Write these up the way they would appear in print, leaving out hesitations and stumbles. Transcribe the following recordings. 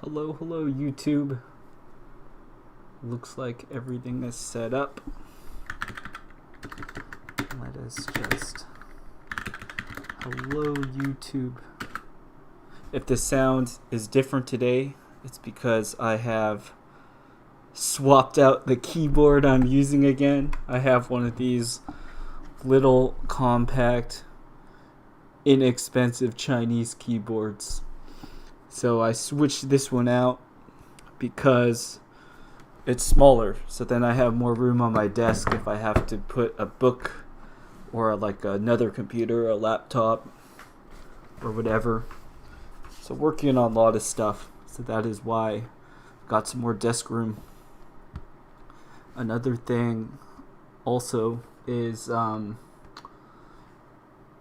Hello, hello, YouTube. Looks like everything is set up. Let us just... Hello, YouTube. If the sound is different today, it's because I have swapped out the keyboard I'm using again. I have one of these little compact, inexpensive Chinese keyboards. So I switched this one out because it's smaller. So then I have more room on my desk if I have to put a book or like another computer, a laptop, or whatever. So working on a lot of stuff. So that is why I got some more desk room. Another thing also is,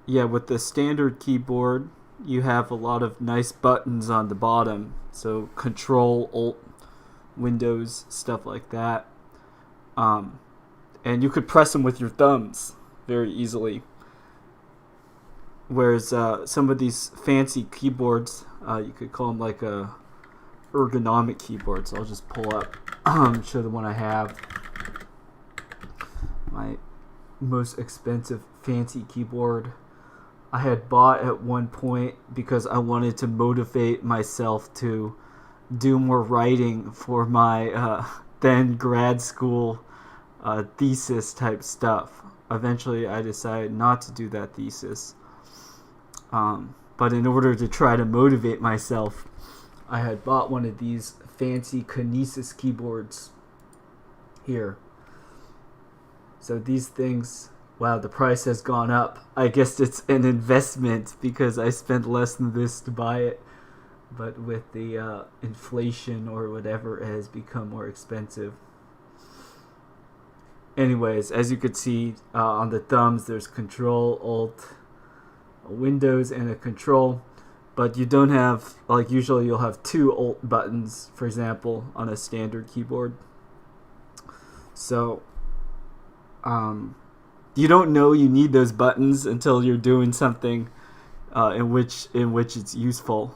with the standard keyboard, you have a lot of nice buttons on the bottom. So Control, Alt, Windows, stuff like that. And you could press them with your thumbs very easily. Whereas some of these fancy keyboards, you could call them like a ergonomic keyboard. So I'll just pull up, show the one I have. My most expensive fancy keyboard I had bought at one point because I wanted to motivate myself to do more writing for my then grad school thesis type stuff. Eventually I decided not to do that thesis. But in order to try to motivate myself, I had bought one of these fancy Kinesis keyboards here. So these things, wow, the price has gone up. I guess it's an investment because I spent less than this to buy it. But with the inflation or whatever, it has become more expensive. Anyways, as you could see on the thumbs, there's Control, Alt, Windows, and a Control. But you don't have, like usually you'll have two Alt buttons, for example, on a standard keyboard. So, you don't know you need those buttons until you're doing something in which it's useful.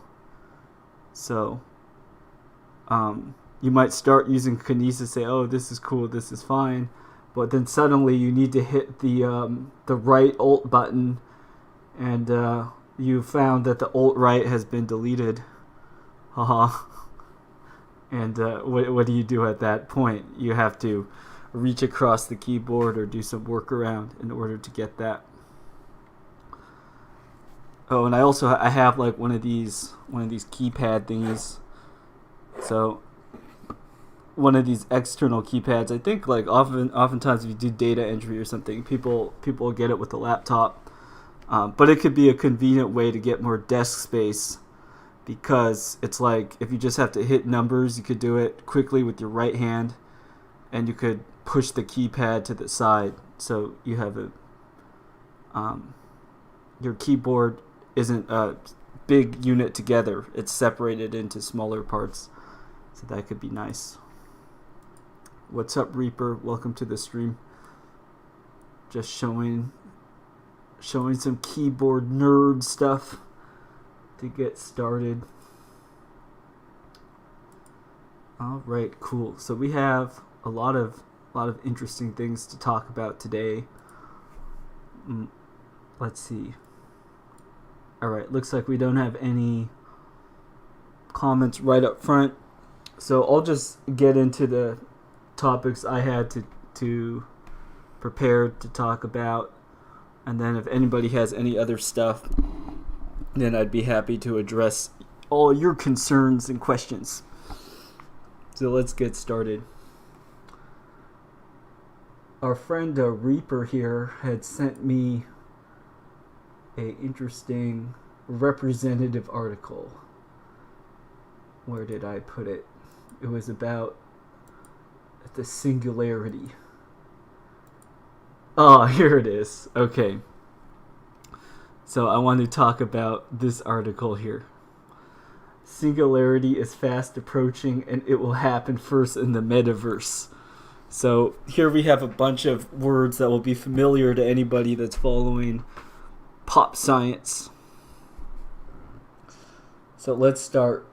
So, you might start using Kinesis, say, "Oh, this is cool, this is fine," but then suddenly you need to hit the right Alt button, and you found that the Alt right has been deleted. Haha. And what do you do at that point? You have to reach across the keyboard or do some workaround in order to get that. Oh, and I have like one of these keypad thingies. So one of these external keypads. I think like oftentimes if you do data entry or something, people get it with a laptop. But it could be a convenient way to get more desk space, because it's like if you just have to hit numbers, you could do it quickly with your right hand, and you could push the keypad to the side, so you have your keyboard isn't a big unit together. It's separated into smaller parts, so that could be nice. What's up, Reaper? Welcome to the stream. Just showing some keyboard nerd stuff to get started. All right, cool. So we have a lot of interesting things to talk about today. Let's see. All right, looks like we don't have any comments right up front, so I'll just get into the topics I had to prepare to talk about, and then if anybody has any other stuff, then I'd be happy to address all your concerns and questions. So let's get started. Our friend Reaper here had sent me a interesting representative article. Where did I put it? It was about the singularity. Oh, here it is. Okay. So I want to talk about this article here. Singularity is fast approaching, and it will happen first in the metaverse. So here we have a bunch of words that will be familiar to anybody that's following pop science. So let's start.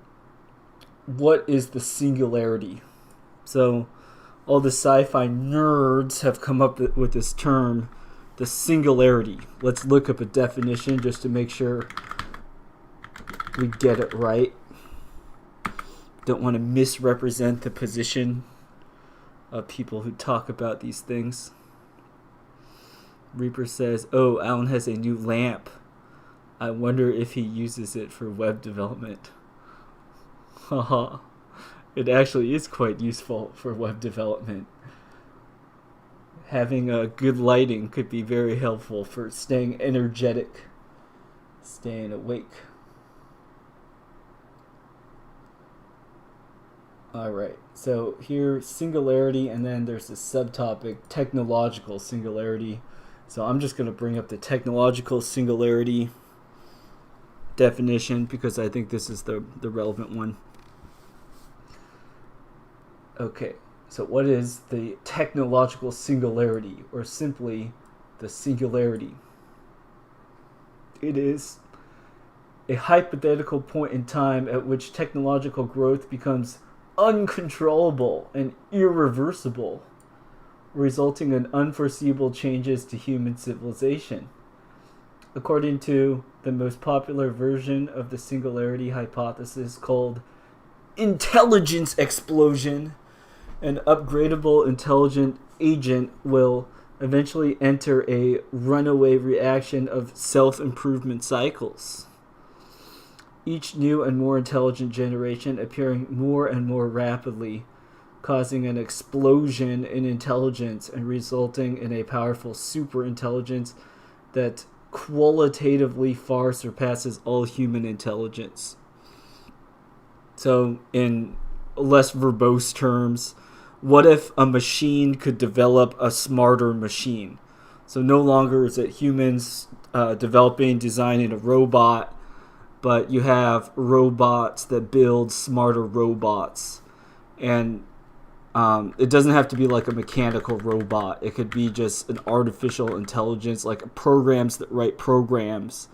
what is the singularity? So all the sci-fi nerds have come up with this term, the singularity. Let's look up a definition just to make sure we get it right. Don't want to misrepresent the position of people who talk about these things. Reaper says, oh, Alan has a new lamp. I wonder if he uses it for web development. Haha. It actually is quite useful for web development. Having a good lighting could be very helpful for staying energetic, staying awake. Alright, so here, singularity, and then there's this subtopic, technological singularity. So I'm just going to bring up the technological singularity definition because I think this is the relevant one. Okay, so what is the technological singularity, or simply the singularity? It is a hypothetical point in time at which technological growth becomes uncontrollable and irreversible, resulting in unforeseeable changes to human civilization. According to the most popular version of the singularity hypothesis called intelligence explosion, an upgradable intelligent agent will eventually enter a runaway reaction of self-improvement cycles. Each new and more intelligent generation appearing more and more rapidly, causing an explosion in intelligence and resulting in a powerful superintelligence that qualitatively far surpasses all human intelligence. So, in less verbose terms, what if a machine could develop a smarter machine? So no longer is it humans developing, designing a robot, but you have robots that build smarter robots. And it doesn't have to be like a mechanical robot. It could be just an artificial intelligence, like programs that write programs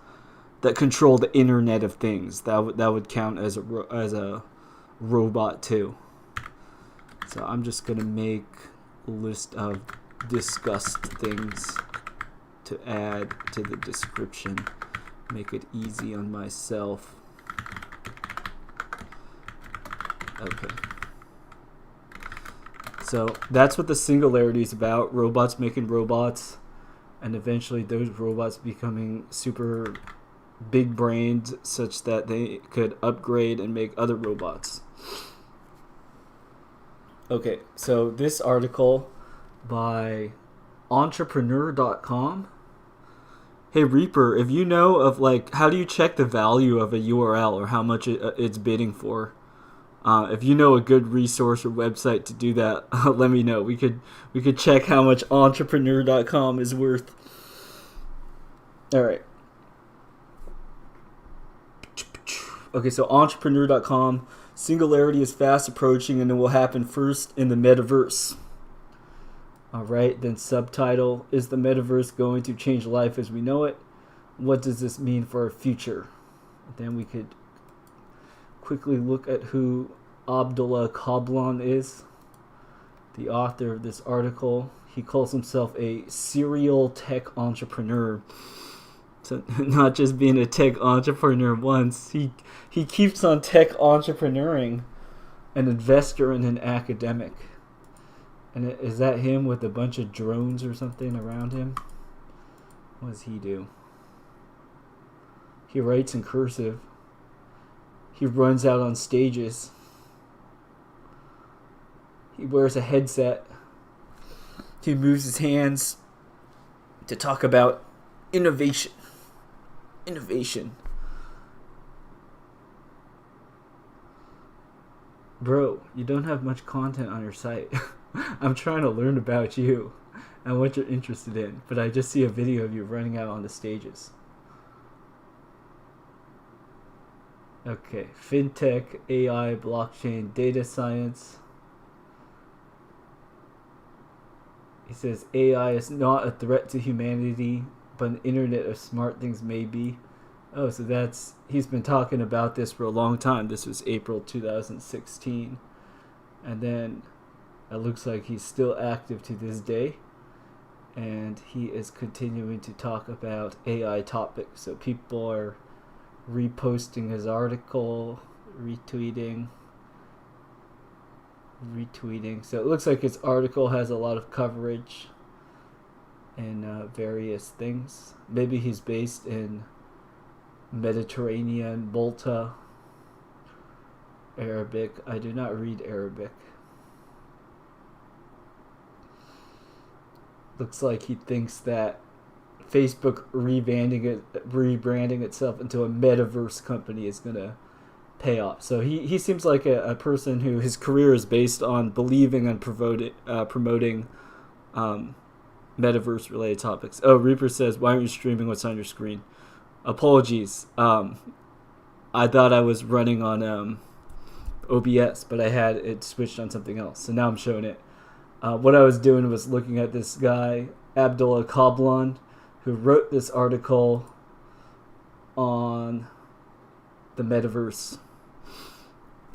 that control the Internet of Things. That would count as a robot too. So I'm just going to make a list of discussed things to add to the description. Make it easy on myself. Okay. So that's what the singularity is about. Robots making robots. And eventually those robots becoming super big brained such that they could upgrade and make other robots. Okay, so this article by entrepreneur.com. Hey Reaper, if you know of like, how do you check the value of a URL or how much it's bidding for? If you know a good resource or website to do that, let me know. We could check how much entrepreneur.com is worth. All right. Okay, so entrepreneur.com. Singularity is fast approaching and it will happen first in the metaverse. Alright, then subtitle, is the metaverse going to change life as we know it? What does this mean for our future? Then we could quickly look at who Abdullah Kablan is, the author of this article. He calls himself a serial tech entrepreneur. So not just being a tech entrepreneur once, he keeps on tech entrepreneuring, an investor and an academic. And is that him with a bunch of drones or something around him? What does he do? He writes in cursive. He runs out on stages. He wears a headset. He moves his hands to talk about innovation. Innovation. Bro, you don't have much content on your site. I'm trying to learn about you and what you're interested in, but I just see a video of you running out on the stages. Okay, fintech, AI, blockchain, data science. He says AI is not a threat to humanity, but an internet of smart things may be. Oh, so he's been talking about this for a long time. This was April 2016. And then it looks like he's still active to this day. And he is continuing to talk about AI topics. So people are reposting his article, retweeting. So it looks like his article has a lot of coverage in various things. Maybe he's based in Mediterranean, Malta, Arabic. I do not read Arabic. Looks like he thinks that Facebook rebranding itself into a metaverse company is going to pay off. So he seems like a person who his career is based on believing and promoting metaverse related topics. Oh, Reaper says, why aren't you streaming what's on your screen? Apologies. I thought I was running on OBS, but I had it switched on something else. So now I'm showing it. What I was doing was looking at this guy, Abdullah Kablan, who wrote this article on the metaverse,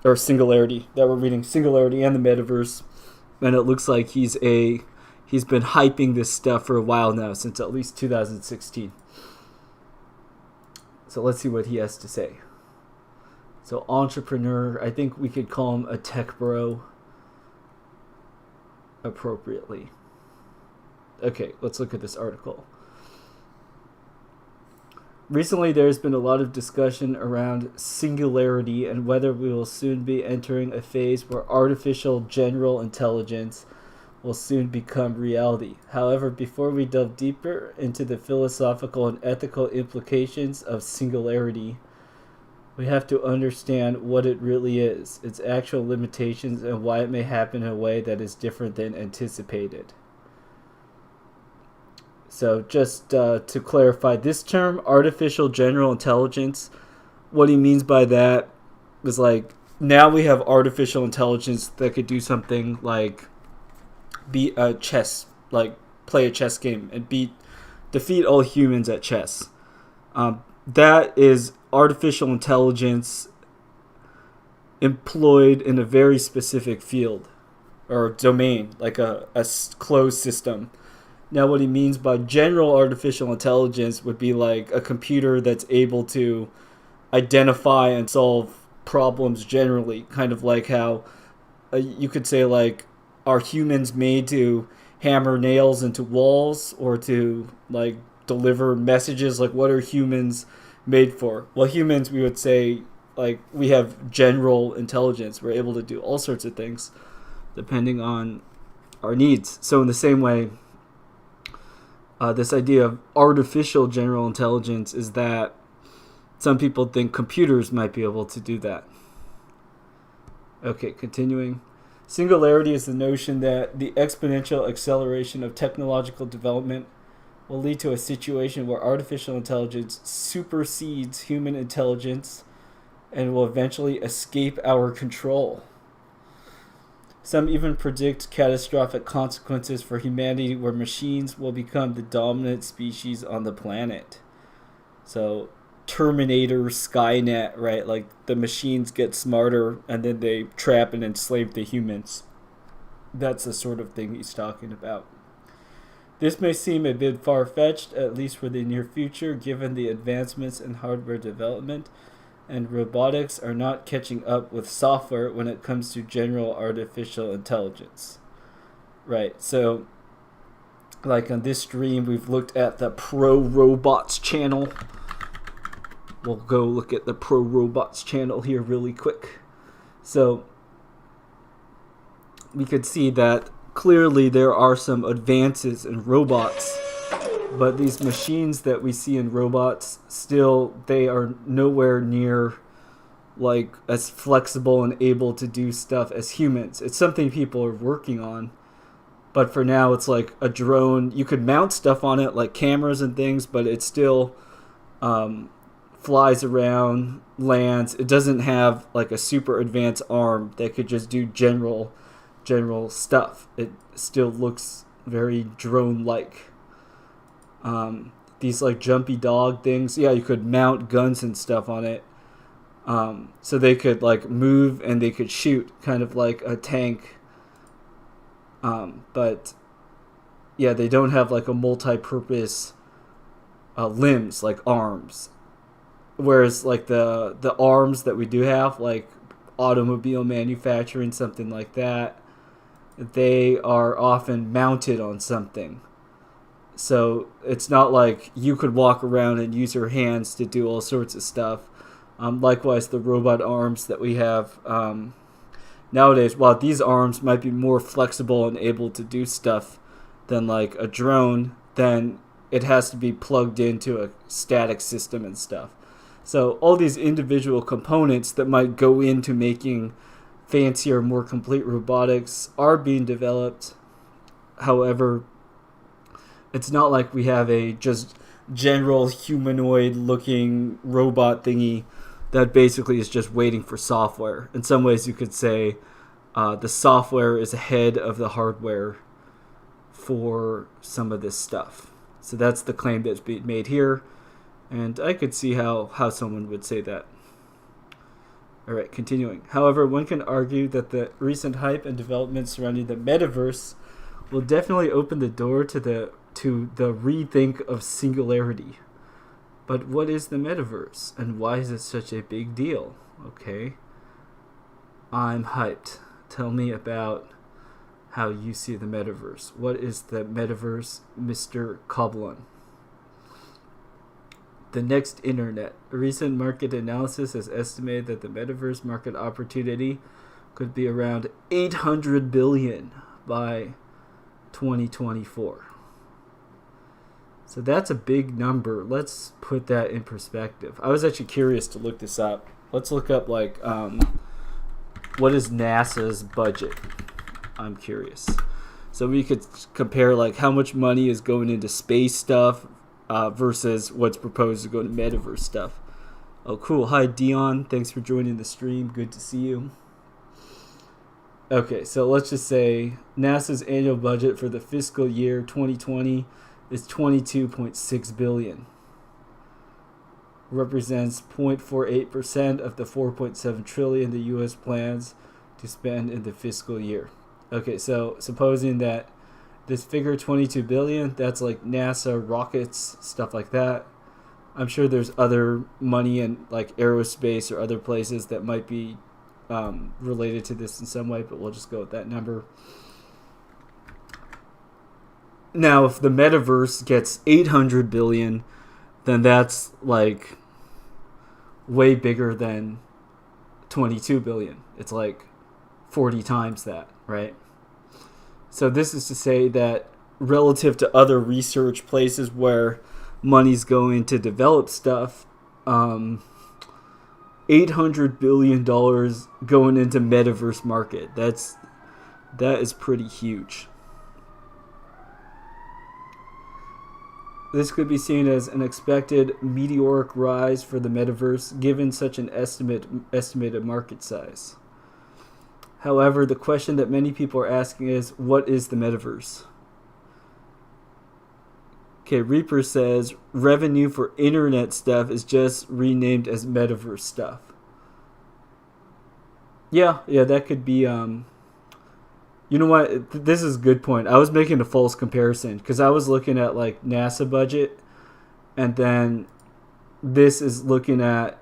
or singularity, that we're reading, singularity and the metaverse. And it looks like he's been hyping this stuff for a while now, since at least 2016. So let's see what he has to say. So entrepreneur, I think we could call him a tech bro appropriately. Okay, let's look at this article. Recently, there's been a lot of discussion around singularity and whether we will soon be entering a phase where artificial general intelligence will soon become reality. However, before we delve deeper into the philosophical and ethical implications of singularity, we have to understand what it really is, its actual limitations, and why it may happen in a way that is different than anticipated. So just to clarify, this term, artificial general intelligence, what he means by that is like, now we have artificial intelligence that could do something like beat a chess, like play a chess game and defeat all humans at chess. That is artificial intelligence employed in a very specific field or domain, like a closed system. Now, what he means by general artificial intelligence would be like a computer that's able to identify and solve problems generally, kind of like how you could say, like, are humans made to hammer nails into walls or to like deliver messages? Like, what are humans made for? Well, humans, we would say, like, we have general intelligence. We're able to do all sorts of things depending on our needs. So in the same way, this idea of artificial general intelligence is that some people think computers might be able to do that. Okay, continuing. Singularity is the notion that the exponential acceleration of technological development will lead to a situation where artificial intelligence supersedes human intelligence and will eventually escape our control. Some even predict catastrophic consequences for humanity where machines will become the dominant species on the planet. So, Terminator, Skynet, right? Like, the machines get smarter and then they trap and enslave the humans. That's the sort of thing he's talking about. This may seem a bit far-fetched, at least for the near future, given the advancements in hardware development, and robotics are not catching up with software when it comes to general artificial intelligence. Right, so like on this stream, we've looked at the Pro Robots channel. We'll go look at the Pro Robots channel here really quick. So we could see that clearly there are some advances in robots, but these machines that we see in robots, still, they are nowhere near like as flexible and able to do stuff as humans. It's something people are working on, but for now it's like a drone. You could mount stuff on it like cameras and things, but it still flies around, lands. It doesn't have like a super advanced arm that could just do general stuff. It still looks very drone-like. The these like jumpy dog things. Yeah, you could mount guns and stuff on it. So they could like move and they could shoot, kind of like a tank. But yeah, they don't have like a multi-purpose limbs like arms. Whereas like the arms that we do have, like automobile manufacturing, something like that, they are often mounted on something. So it's not like you could walk around and use your hands to do all sorts of stuff. Likewise, the robot arms that we have nowadays, while these arms might be more flexible and able to do stuff than like a drone, then it has to be plugged into a static system and stuff. So all these individual components that might go into making fancier, more complete robotics are being developed. However, it's not like we have a just general humanoid looking robot thingy that basically is just waiting for software. In some ways, you could say the software is ahead of the hardware for some of this stuff. So that's the claim that's being made here. And I could see how someone would say that. All right, continuing. However, one can argue that the recent hype and development surrounding the metaverse will definitely open the door to the rethink of singularity. But what is the metaverse, and why is it such a big deal? Okay, I'm hyped. Tell me about how you see the metaverse. What is the metaverse, Mr. Kablan? The next internet. A recent market analysis has estimated that the metaverse market opportunity could be around 800 billion by 2024. So that's a big number. Let's put that in perspective. I was actually curious to look this up. Let's look up like what is NASA's budget? I'm curious. So we could compare like how much money is going into space stuff versus what's proposed to go to metaverse stuff. Oh, cool. Hi, Dion. Thanks for joining the stream. Good to see you. Okay, so let's just say NASA's annual budget for the fiscal year 2020 is 22.6 billion. Represents 0.48% of the 4.7 trillion the US plans to spend in the fiscal year. Okay, so supposing that this figure 22 billion, that's like NASA rockets, stuff like that. I'm sure there's other money in like aerospace or other places that might be related to this in some way, but we'll just go with that number. Now, if the metaverse gets 800 billion, then that's like way bigger than 22 billion. It's like 40 times that, right? So this is to say that relative to other research places where money's going to develop stuff, $800 billion going into metaverse market. That is pretty huge. This could be seen as an expected meteoric rise for the metaverse, given such an estimated market size. However, the question that many people are asking is, what is the metaverse? Okay, Reaper says, revenue for internet stuff is just renamed as metaverse stuff. Yeah, that could be, you know what? This is a good point. I was making a false comparison because I was looking at like NASA budget, and then this is looking at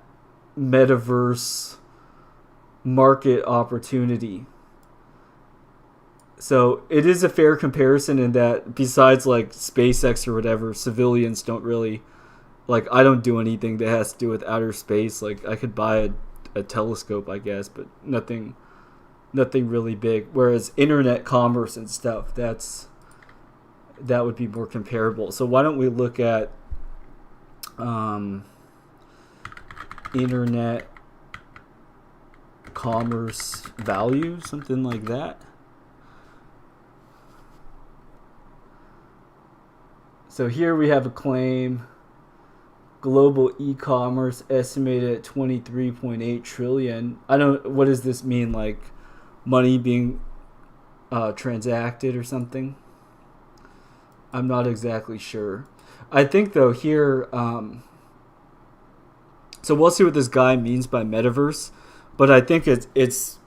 metaverse market opportunity. So it is a fair comparison in that besides like SpaceX or whatever, civilians don't really, like I don't do anything that has to do with outer space. Like I could buy a telescope, I guess, but nothing really big. Whereas internet commerce and stuff, that would be more comparable. So why don't we look at internet commerce value, something like that. So here we have a claim, global e-commerce estimated at 23.8 trillion. What does this mean? Like money being transacted or something? I'm not exactly sure. I think though here, so we'll see what this guy means by metaverse, but I think it's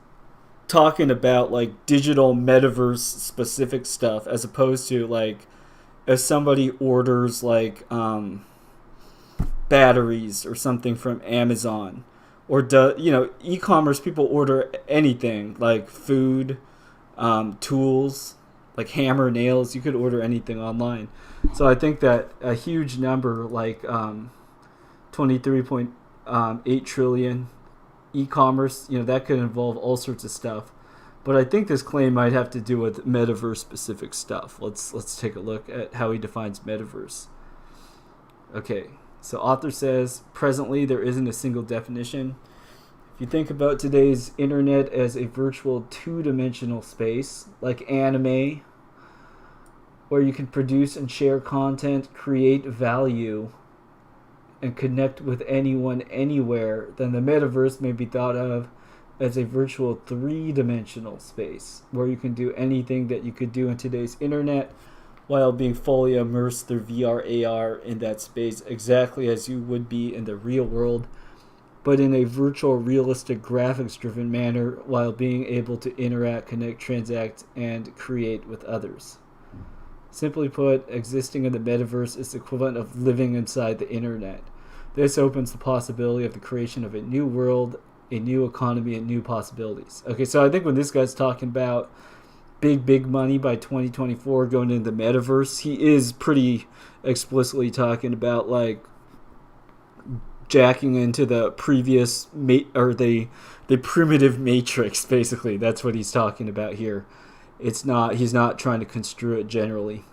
talking about like digital metaverse specific stuff as opposed to like if somebody orders like batteries or something from Amazon, or e-commerce people order anything like food, tools, like hammer, nails. You could order anything online. So I think that a huge number like 23.8 trillion e-commerce, that could involve all sorts of stuff. But I think this claim might have to do with metaverse specific stuff. Let's take a look at how he defines metaverse. Okay, so author says, presently there isn't a single definition. If you think about today's internet as a virtual two-dimensional space, like anime, where you can produce and share content, create value, and connect with anyone anywhere, then the metaverse may be thought of as a virtual three-dimensional space where you can do anything that you could do in today's internet while being fully immersed through VR, AR in that space, exactly as you would be in the real world, but in a virtual, realistic, graphics-driven manner while being able to interact, connect, transact, and create with others. Simply put, existing in the metaverse is the equivalent of living inside the internet. This opens the possibility of the creation of a new world, a new economy, and new possibilities. Okay, so I think when this guy's talking about big money by 2024 going into the metaverse, he is pretty explicitly talking about like jacking into the previous the primitive matrix. Basically, that's what he's talking about here. He's not trying to construe it generally.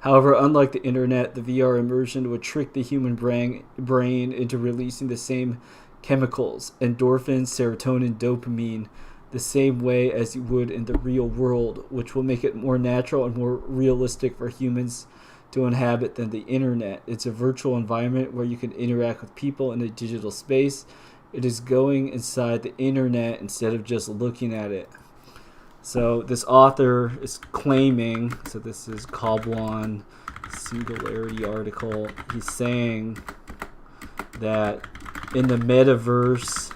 However, unlike the internet, the VR immersion would trick the human brain into releasing the same chemicals, endorphins, serotonin, dopamine, the same way as you would in the real world, which will make it more natural and more realistic for humans to inhabit than the internet. It's a virtual environment where you can interact with people in a digital space. It is going inside the internet instead of just looking at it. So this author is claiming, so this is Kablan Singularity article, he's saying that in the metaverse,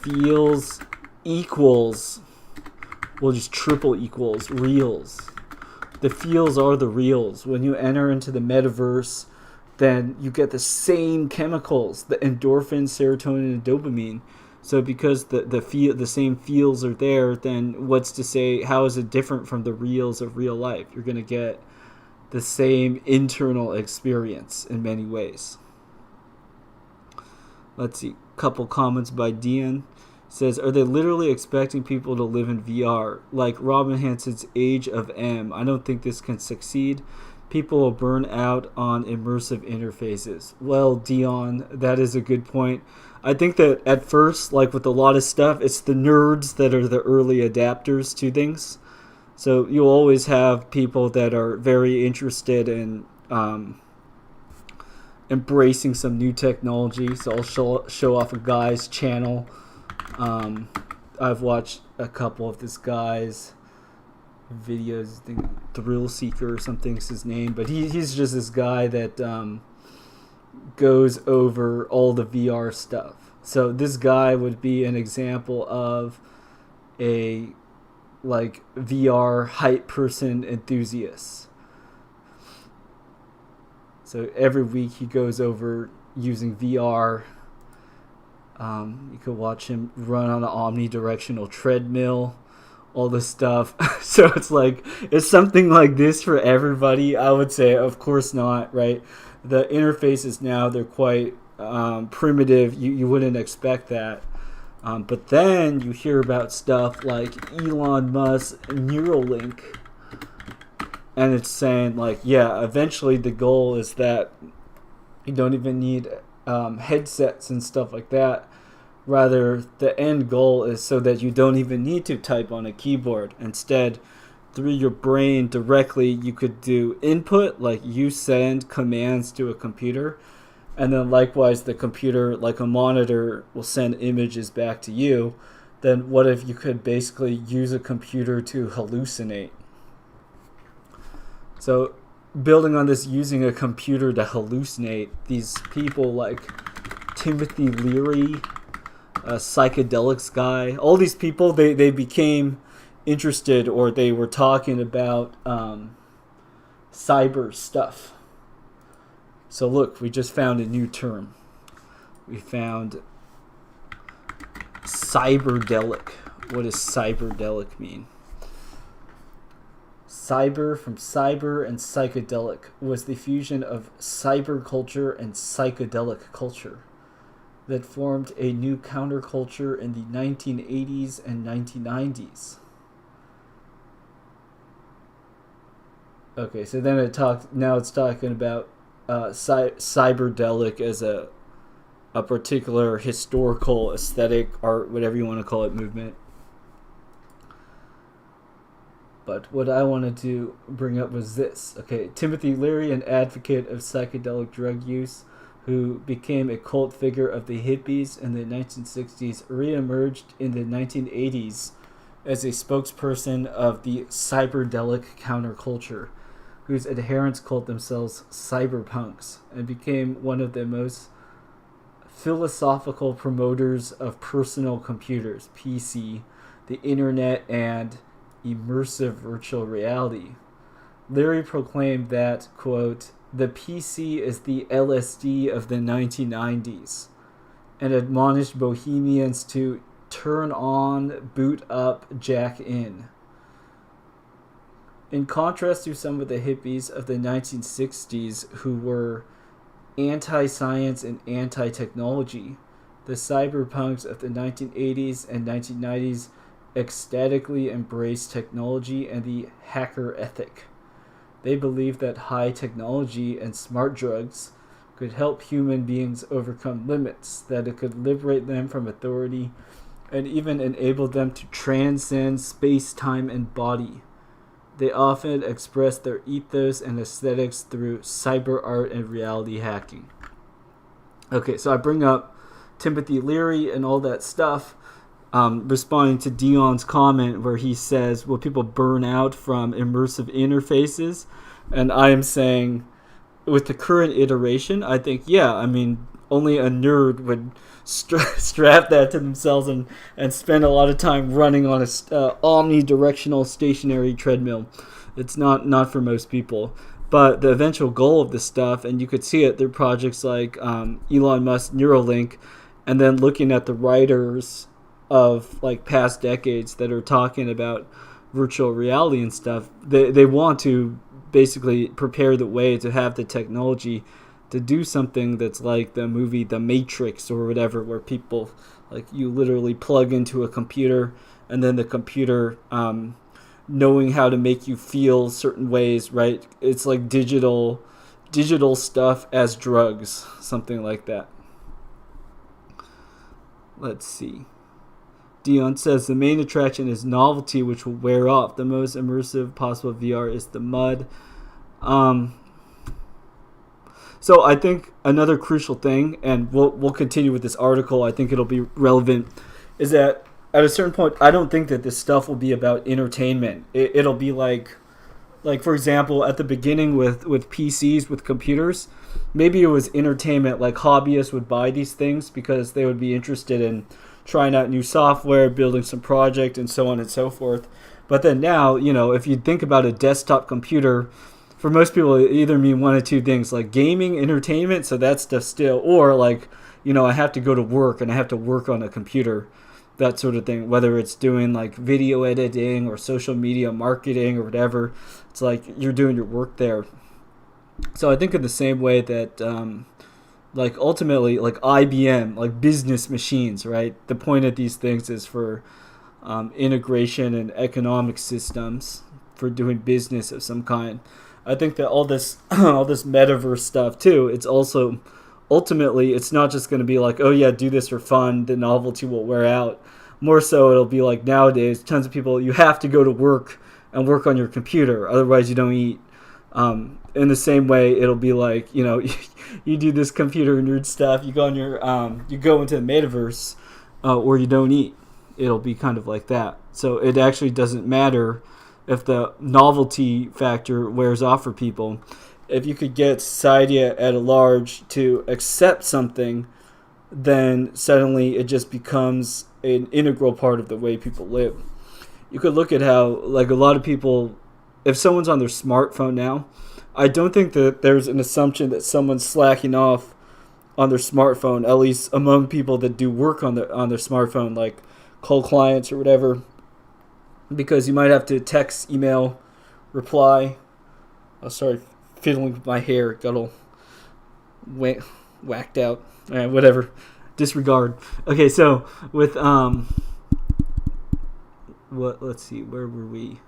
feels equals, well, just triple equals reals. The feels are the reals. When you enter into the metaverse, then you get the same chemicals, the endorphins, serotonin, and dopamine. So because the same feels are there, then what's to say, how is it different from the reals of real life? You're going to get the same internal experience in many ways. Let's see, couple comments by Dian. Says, are they literally expecting people to live in VR? Like Robin Hansen's Age of M. I don't think this can succeed. People will burn out on immersive interfaces. Well, Dion, that is a good point. I think that at first, like with a lot of stuff, it's the nerds that are the early adapters to things. So you'll always have people that are very interested in embracing some new technology. So I'll show off a guy's channel. I've watched a couple of this guy's videos. I think Thrill Seeker or something's his name, but he's just this guy that goes over all the VR stuff. So this guy would be an example of a like VR hype person enthusiast. So every week he goes over using VR. You could watch him run on an omnidirectional treadmill, all this stuff. So it's something like this for everybody. I would say, of course not, right? The interfaces now, they're quite primitive. You wouldn't expect that. But then you hear about stuff like Elon Musk Neuralink, and it's saying like, yeah, eventually the goal is that you don't even need headsets and stuff like that. Rather, the end goal is so that you don't even need to type on a keyboard. Instead, through your brain directly, you could do input, like you send commands to a computer, and then likewise the computer, like a monitor, will send images back to you. Then what if you could basically use a computer to hallucinate? So building on this using a computer to hallucinate. These people like Timothy Leary, a psychedelics guy, all these people, they became interested, or they were talking about cyber stuff. So look, we just found a new term. We found cyberdelic. What does cyberdelic mean? Cyber, from cyber and psychedelic, was the fusion of cyber culture and psychedelic culture that formed a new counterculture in the 1980s and 1990s. Okay, so then now it's talking about cyberdelic as a particular historical, aesthetic, art, whatever you want to call it, movement. But what I wanted to bring up was this. Okay, Timothy Leary, an advocate of psychedelic drug use, who became a cult figure of the hippies in the 1960s, reemerged in the 1980s as a spokesperson of the cyberdelic counterculture, whose adherents called themselves cyberpunks, and became one of the most philosophical promoters of personal computers, PC, the internet, and immersive virtual reality. Leary proclaimed that, quote, the PC is the LSD of the 1990s, and admonished bohemians to turn on, boot up, jack in. In contrast to some of the hippies of the 1960s who were anti-science and anti-technology, the cyberpunks of the 1980s and 1990s ecstatically embraced technology and the hacker ethic. They believed that high technology and smart drugs could help human beings overcome limits, that it could liberate them from authority, and even enable them to transcend space, time, and body. They often expressed their ethos and aesthetics through cyber art and reality hacking. Okay, so I bring up Timothy Leary and all that stuff, responding to Dion's comment where he says, will people burn out from immersive interfaces? And I am saying, with the current iteration, I think, yeah, I mean, only a nerd would strap that to themselves and spend a lot of time running on a omnidirectional stationary treadmill. It's not for most people. But the eventual goal of this stuff, and you could see it through projects like Elon Musk Neuralink, and then looking at the writers of like past decades that are talking about virtual reality and stuff, they want to basically prepare the way to have the technology to do something that's like the movie The Matrix or whatever, where people, like, you literally plug into a computer and then the computer knowing how to make you feel certain ways, right? It's like digital stuff as drugs, something like that. Let's see. Dion says the main attraction is novelty, which will wear off. The most immersive possible VR is the mud. So I think another crucial thing, and we'll continue with this article, I think it'll be relevant, is that at a certain point, I don't think that this stuff will be about entertainment. It'll be like for example, at the beginning with PCs, with computers, maybe it was entertainment, like hobbyists would buy these things because they would be interested in trying out new software, building some project, and so on and so forth. But then now, if you think about a desktop computer, for most people, it either mean one of two things, like gaming, entertainment, so that stuff still, or like, I have to go to work and I have to work on a computer, that sort of thing, whether it's doing like video editing or social media marketing or whatever. It's like you're doing your work there. So I think in the same way that like ultimately, like IBM, like business machines, right? The point of these things is for integration and economic systems, for doing business of some kind. I think that all this metaverse stuff too, it's also ultimately, it's not just going to be like, oh yeah, do this for fun, the novelty will wear out. More so, it'll be like nowadays, tons of people, you have to go to work and work on your computer, otherwise you don't eat. In the same way, it'll be like, you do this computer nerd stuff, you go on your, you go into the metaverse, or you don't eat. It'll be kind of like that. So it actually doesn't matter if the novelty factor wears off for people, if you could get society at a large to accept something, then suddenly it just becomes an integral part of the way people live. You could look at how, like, a lot of people, if someone's on their smartphone now, I don't think that there's an assumption that someone's slacking off on their smartphone, at least among people that do work on their smartphone, like call clients or whatever, because you might have to text, email, reply. I'll start fiddling with my hair, got all whacked out. Whatever, disregard. Okay, so with let's see, where were we?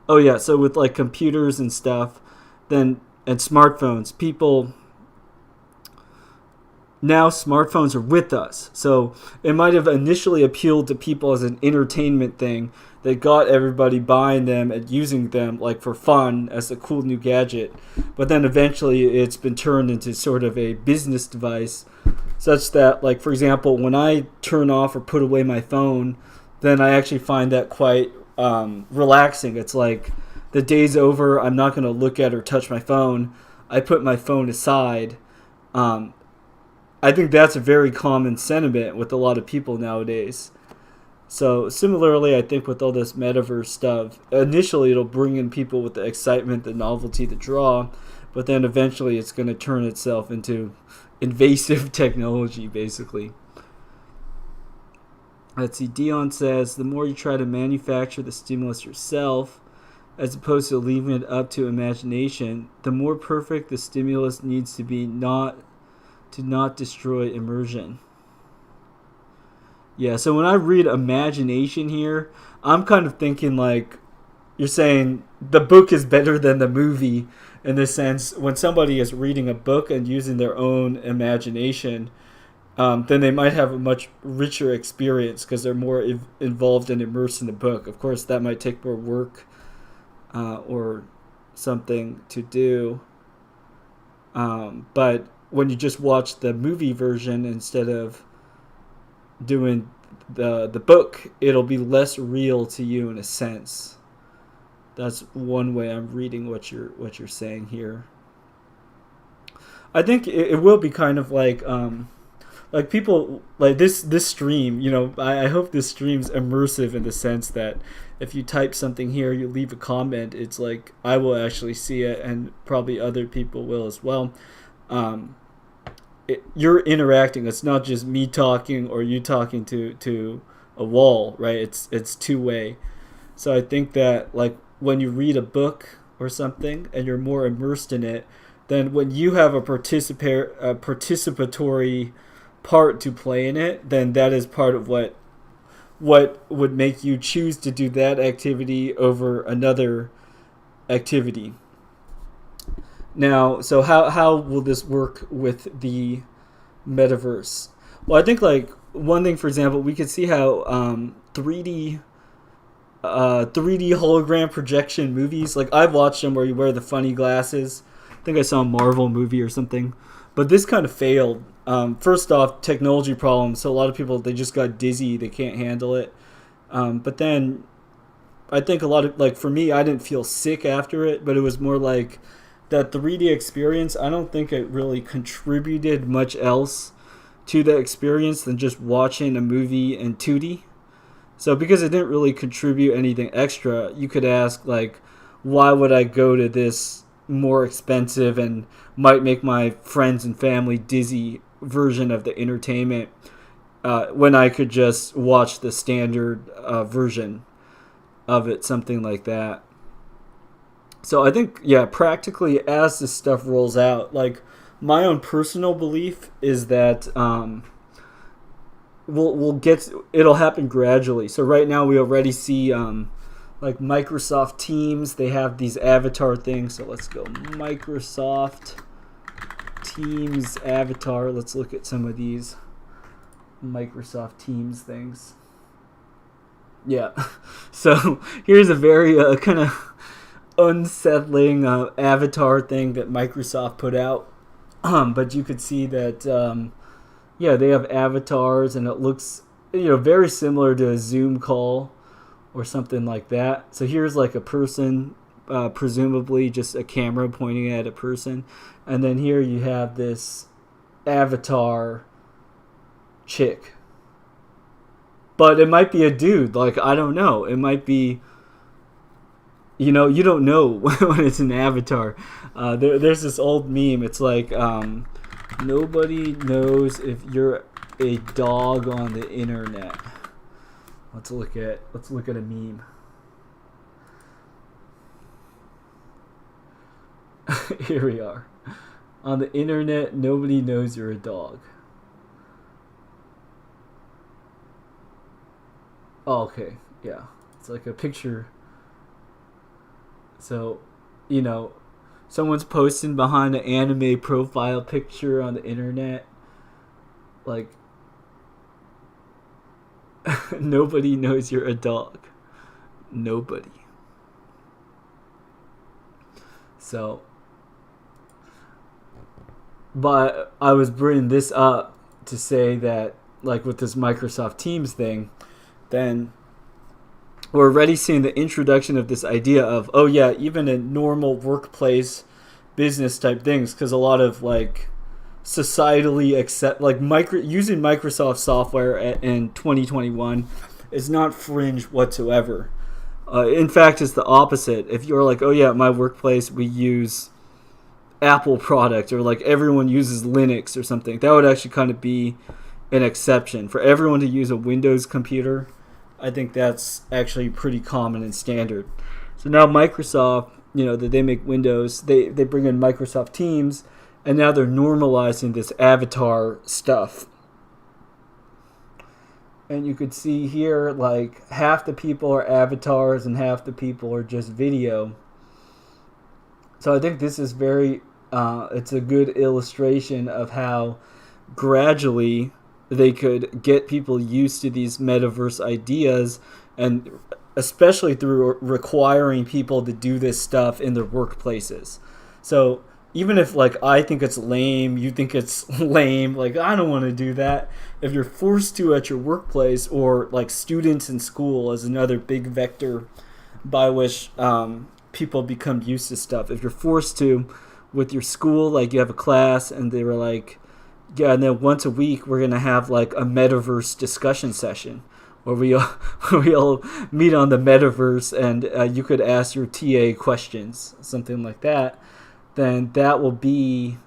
Oh yeah, so with like computers and stuff, and smartphones, people now, smartphones are with us. So it might have initially appealed to people as an entertainment thing that got everybody buying them and using them like for fun as a cool new gadget. But then eventually it's been turned into sort of a business device, such that, like, for example, when I turn off or put away my phone, then I actually find that quite relaxing. It's like the day's over, I'm not going to look at or touch my phone. I put my phone aside. I think that's a very common sentiment with a lot of people nowadays. So similarly, I think with all this metaverse stuff, initially it'll bring in people with the excitement, the novelty, the draw, but then eventually it's going to turn itself into invasive technology, basically. Let's see, Dion says, the more you try to manufacture the stimulus yourself, as opposed to leaving it up to imagination, the more perfect the stimulus needs to be, to not destroy immersion. Yeah, so when I read imagination here, I'm kind of thinking like you're saying the book is better than the movie, in the sense when somebody is reading a book and using their own imagination, then they might have a much richer experience because they're more involved and immersed in the book. Of course, that might take more work or something to do. But when you just watch the movie version instead of doing the book, it'll be less real to you in a sense. That's one way I'm reading what you're saying here. I think it will be kind of like people like this stream. You know, I hope this stream's immersive in the sense that if you type something here, you leave a comment, it's like I will actually see it, and probably other people will as well. You're interacting. It's not just me talking or you talking to a wall, right? It's two-way. So I think that, like, when you read a book or something and you're more immersed in it, then when you have a participatory part to play in it, then that is part of what would make you choose to do that activity over another activity. Now, so how will this work with the metaverse? Well, I think, like, one thing, for example, we could see how 3D hologram projection movies, like, I've watched them where you wear the funny glasses. I think I saw a Marvel movie or something, but this kind of failed. First off, technology problems. So a lot of people, they just got dizzy, they can't handle it. But then I think a lot of, like, for me, I didn't feel sick after it, but it was more like that 3D experience. I don't think it really contributed much else to the experience than just watching a movie in 2D. So because it didn't really contribute anything extra, you could ask, like, why would I go to this more expensive and might make my friends and family dizzy version of the entertainment when I could just watch the standard version of it, something like that. So I think, yeah, practically as this stuff rolls out, like, my own personal belief is that it'll happen gradually. So right now we already see like Microsoft Teams, they have these avatar things. So let's go Microsoft Teams avatar. Let's look at some of these Microsoft Teams things. Yeah. So here's a very kind of unsettling avatar thing that Microsoft put out. But you could see that, yeah, they have avatars, and it looks very similar to a Zoom call or something like that. So here's like a person, presumably just a camera pointing at a person, and then here you have this avatar chick. But it might be a dude. Like, I don't know. It might be, you don't know when it's an avatar. There's this old meme. It's like, nobody knows if you're a dog on the internet. Let's look at a meme. Here we are. On the internet, nobody knows you're a dog. Oh, okay. Yeah. It's like a picture. So, someone's posting behind an anime profile picture on the internet. Like, nobody knows you're a dog. Nobody. So, but I was bringing this up to say that, like, with this Microsoft Teams thing, then we're already seeing the introduction of this idea of, oh yeah, even in normal workplace business type things, because a lot of like societally accept, like using Microsoft software in 2021 is not fringe whatsoever. In fact, it's the opposite. If you're like, oh yeah, at my workplace we use Apple product, or like everyone uses Linux or something, that would actually kind of be an exception. For everyone to use a Windows computer, I think that's actually pretty common and standard. So now Microsoft, that they make Windows, they bring in Microsoft Teams, and now they're normalizing this avatar stuff. And you could see here, like, half the people are avatars and half the people are just video. So I think this is it's a good illustration of how gradually they could get people used to these metaverse ideas, and especially through requiring people to do this stuff in their workplaces. So even if, like, I think it's lame, you think it's lame, like, I don't want to do that. If you're forced to at your workplace, or like students in school is another big vector by which people become used to stuff. If you're forced to with your school, like you have a class and they were like, yeah, and then once a week we're gonna have like a metaverse discussion session where we all meet on the metaverse, and you could ask your TA questions, something like that. Then that will be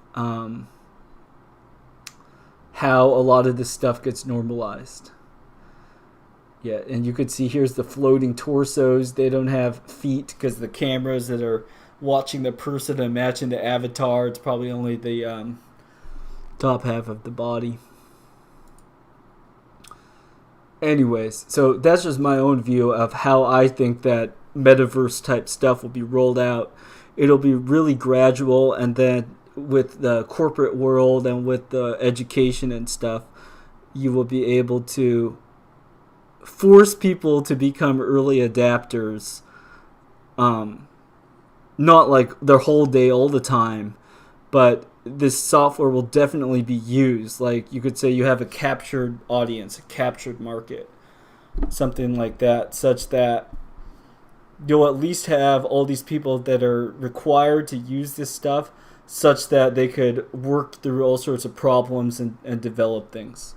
how a lot of this stuff gets normalized. Yeah, and you could see here's the floating torsos. They don't have feet because the cameras that are watching the person and matching the avatar, it's probably only the top half of the body. Anyways, so that's just my own view of how I think that metaverse type stuff will be rolled out. It'll be really gradual, and then with the corporate world and with the education and stuff, you will be able to force people to become early adapters, not like their whole day all the time, but this software will definitely be used. Like you could say you have a captured audience, a captured market, something like that, such that you'll at least have all these people that are required to use this stuff, such that they could work through all sorts of problems and develop things.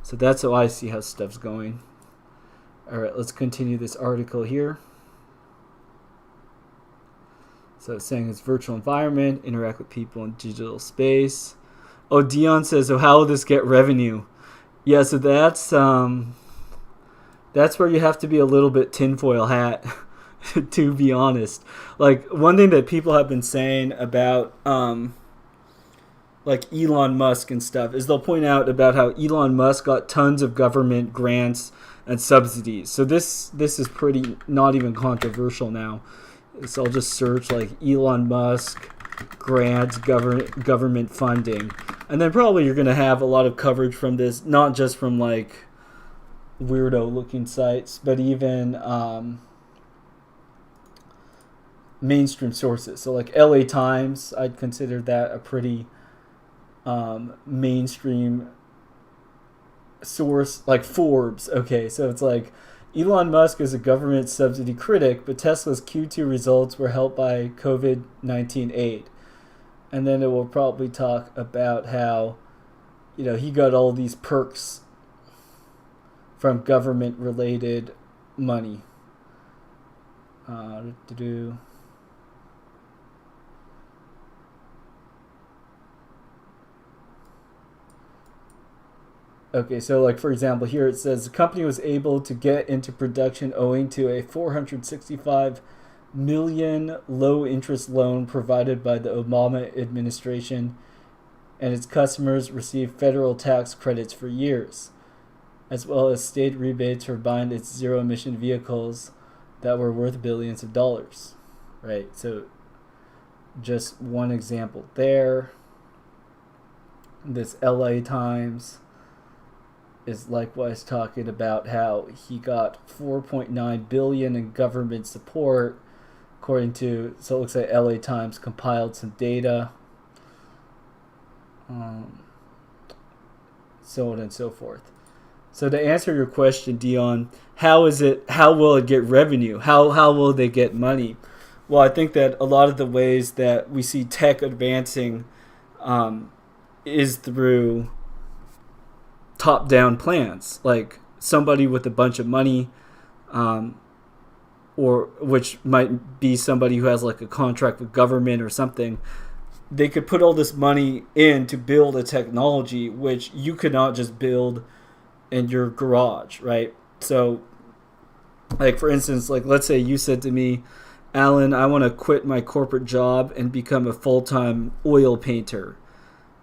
So that's how I see how stuff's going. All right, let's continue this article here. So it's saying it's virtual environment, interact with people in digital space. Oh, Dion says, so how will this get revenue? Yeah, so that's where you have to be a little bit tinfoil hat, to be honest. Like, one thing that people have been saying about like Elon Musk and stuff is they'll point out about how Elon Musk got tons of government grants and subsidies. So this is pretty not even controversial now. So I'll just search like Elon Musk grants, government funding, and then probably you're gonna have a lot of coverage from this, not just from like weirdo looking sites, but even mainstream sources. So like LA Times, I'd consider that a pretty mainstream source like Forbes. Okay, so it's like Elon Musk is a government subsidy critic, but Tesla's Q2 results were helped by COVID-19 aid. And then it will probably talk about how, he got all these perks from government-related money. Okay, so like for example, here it says the company was able to get into production owing to a 465 million low interest loan provided by the Obama administration, and its customers received federal tax credits for years, as well as state rebates for buying its zero emission vehicles that were worth billions of dollars. Right? So just one example there. This LA Times is likewise talking about how he got 4.9 billion in government support, according to, so it looks like LA Times compiled some data, so on and so forth. So to answer your question, Dion, how will it get revenue? How will they get money? Well, I think that a lot of the ways that we see tech advancing is through top-down plans, like somebody with a bunch of money, or which might be somebody who has like a contract with government or something. They could put all this money in to build a technology which you could not just build in your garage, right? So, like for instance, like let's say you said to me, Alan, I want to quit my corporate job and become a full-time oil painter.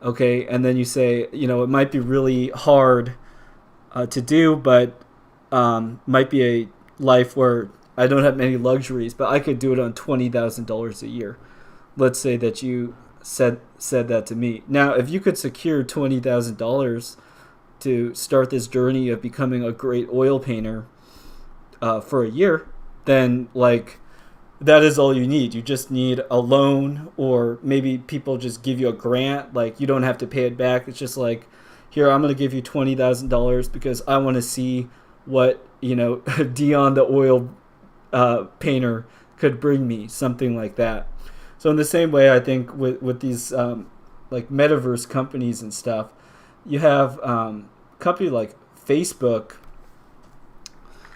Okay, and then you say, it might be really hard to do, but might be a life where I don't have many luxuries, but I could do it on $20,000 a year. Let's say that you said that to me. Now, if you could secure $20,000 to start this journey of becoming a great oil painter for a year, then like that is all you need. You just need a loan, or maybe people just give you a grant. Like you don't have to pay it back. It's just like, here, I'm going to give you $20,000 because I want to see what, Dion the oil painter could bring me, something like that. So in the same way, I think with these like metaverse companies and stuff, you have a company like Facebook.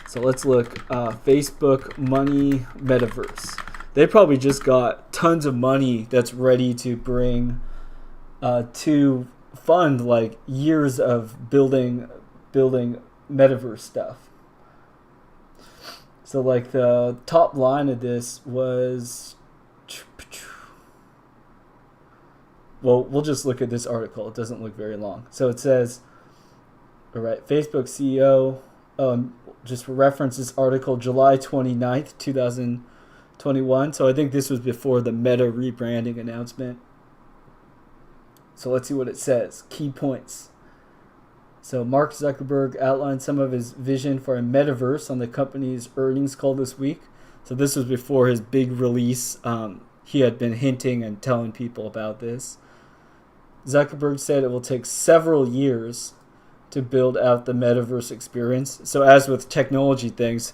So let's look, Facebook money metaverse. They probably just got tons of money that's ready to bring to fund like years of building metaverse stuff. So like the top line of this was, well, we'll just look at this article. It doesn't look very long. So it says, all right, Facebook CEO, just for reference, this article, July 29th, 2021. So I think this was before the Meta rebranding announcement. So let's see what it says. Key points. So Mark Zuckerberg outlined some of his vision for a metaverse on the company's earnings call this week. So this was before his big release. He had been hinting and telling people about this. Zuckerberg said it will take several years to build out the metaverse experience. So as with technology things,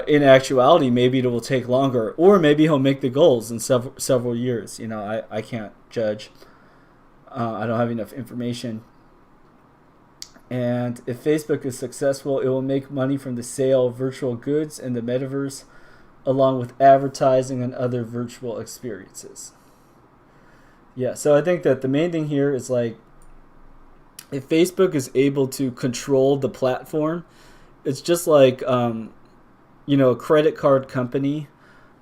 in actuality, maybe it will take longer, or maybe he'll make the goals in several years. I can't judge. I don't have enough information. And if Facebook is successful, it will make money from the sale of virtual goods in the metaverse, along with advertising and other virtual experiences. Yeah, so I think that the main thing here is like, if Facebook is able to control the platform, it's just like, a credit card company.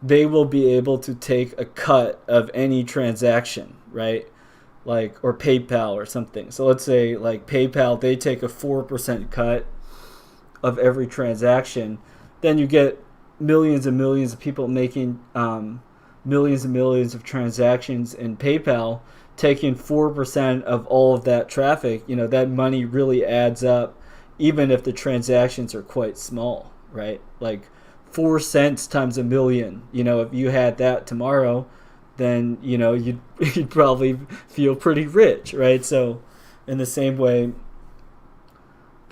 They will be able to take a cut of any transaction, right? Like, or PayPal or something. So let's say like PayPal, they take a 4% cut of every transaction. Then you get millions and millions of people making millions and millions of transactions in PayPal, taking 4% of all of that traffic. That money really adds up, even if the transactions are quite small, right? Like 4 cents times a million. If you had that tomorrow, then you'd probably feel pretty rich, right? So in the same way,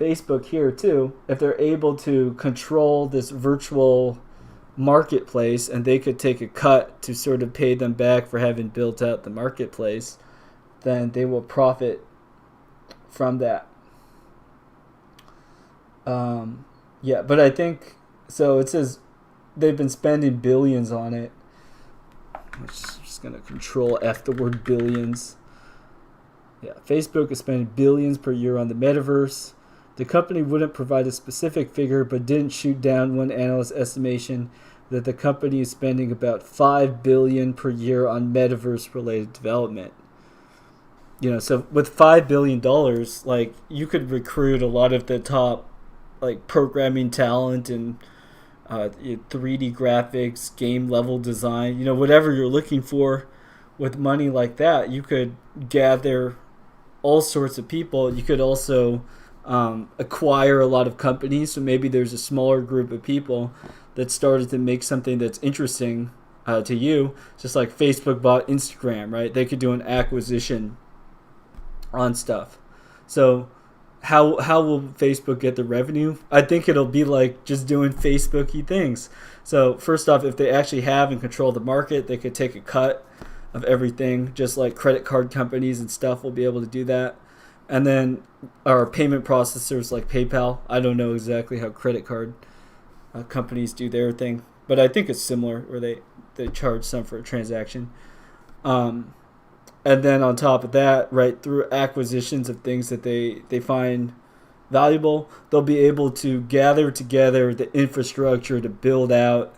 Facebook here too, if they're able to control this virtual marketplace and they could take a cut to sort of pay them back for having built out the marketplace, then they will profit from that. Yeah, but I think, so it says they've been spending billions on it. I'm just going to control F the word billions. Yeah, Facebook is spending billions per year on the metaverse. The company wouldn't provide a specific figure, but didn't shoot down one analyst's estimation that the company is spending about $5 billion per year on metaverse-related development. So with $5 billion, like, you could recruit a lot of the top, like, programming talent and 3D graphics, game level design, whatever you're looking for. With money like that, you could gather all sorts of people. You could also acquire a lot of companies. So maybe there's a smaller group of people that started to make something that's interesting to you. Just like Facebook bought Instagram, right? They could do an acquisition on stuff. So how will Facebook get the revenue? I think it'll be like just doing Facebooky things. So first off, if they actually have and control the market, they could take a cut of everything, just like credit card companies and stuff will be able to do that. And then our payment processors like PayPal, I don't know exactly how credit card companies do their thing, but I think it's similar where they charge some for a transaction. And then on top of that, right, through acquisitions of things that they find valuable, they'll be able to gather together the infrastructure to build out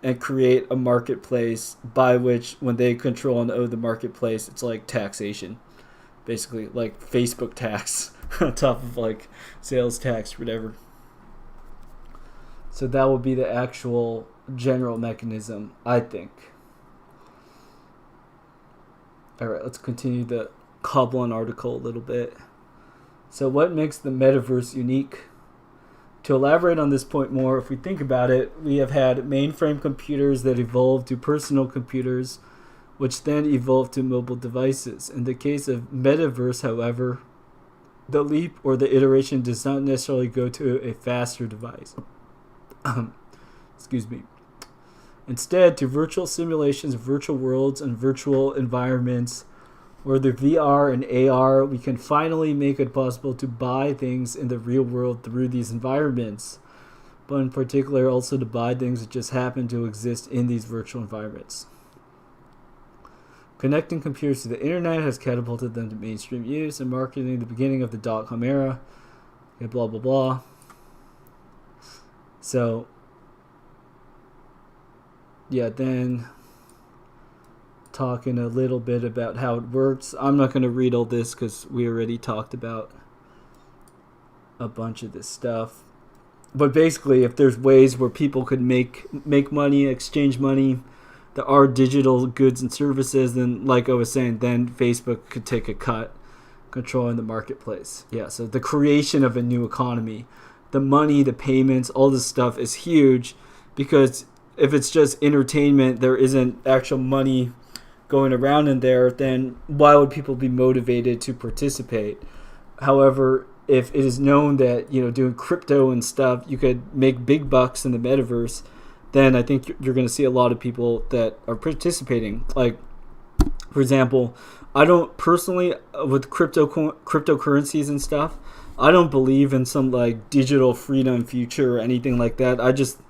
and create a marketplace by which, when they control and own the marketplace, it's like taxation. Basically, like Facebook tax on top of like sales tax, whatever. So that will be the actual general mechanism, I think. All right, let's continue the Kablan article a little bit. So what makes the metaverse unique? To elaborate on this point more, if we think about it, we have had mainframe computers that evolved to personal computers, which then evolved to mobile devices. In the case of metaverse, however, the leap or the iteration does not necessarily go to a faster device. Excuse me. Instead, to virtual simulations, virtual worlds, and virtual environments, where the VR and AR, we can finally make it possible to buy things in the real world through these environments, but in particular also to buy things that just happen to exist in these virtual environments. Connecting computers to the internet has catapulted them to mainstream use and marketing, the beginning of the dot-com era, blah, blah, blah. So, yeah, then talking a little bit about how it works. I'm not going to read all this because we already talked about a bunch of this stuff. But basically, if there's ways where people could make money, exchange money, there are digital goods and services, then like I was saying, then Facebook could take a cut controlling the marketplace. Yeah, so the creation of a new economy, the money, the payments, all this stuff is huge, because if it's just entertainment, there isn't actual money going around in there, then why would people be motivated to participate? However, if it is known that, doing crypto and stuff, you could make big bucks in the metaverse, then I think you're going to see a lot of people that are participating. Like, for example, I don't personally, with cryptocurrencies and stuff, I don't believe in some like digital freedom future or anything like that. I just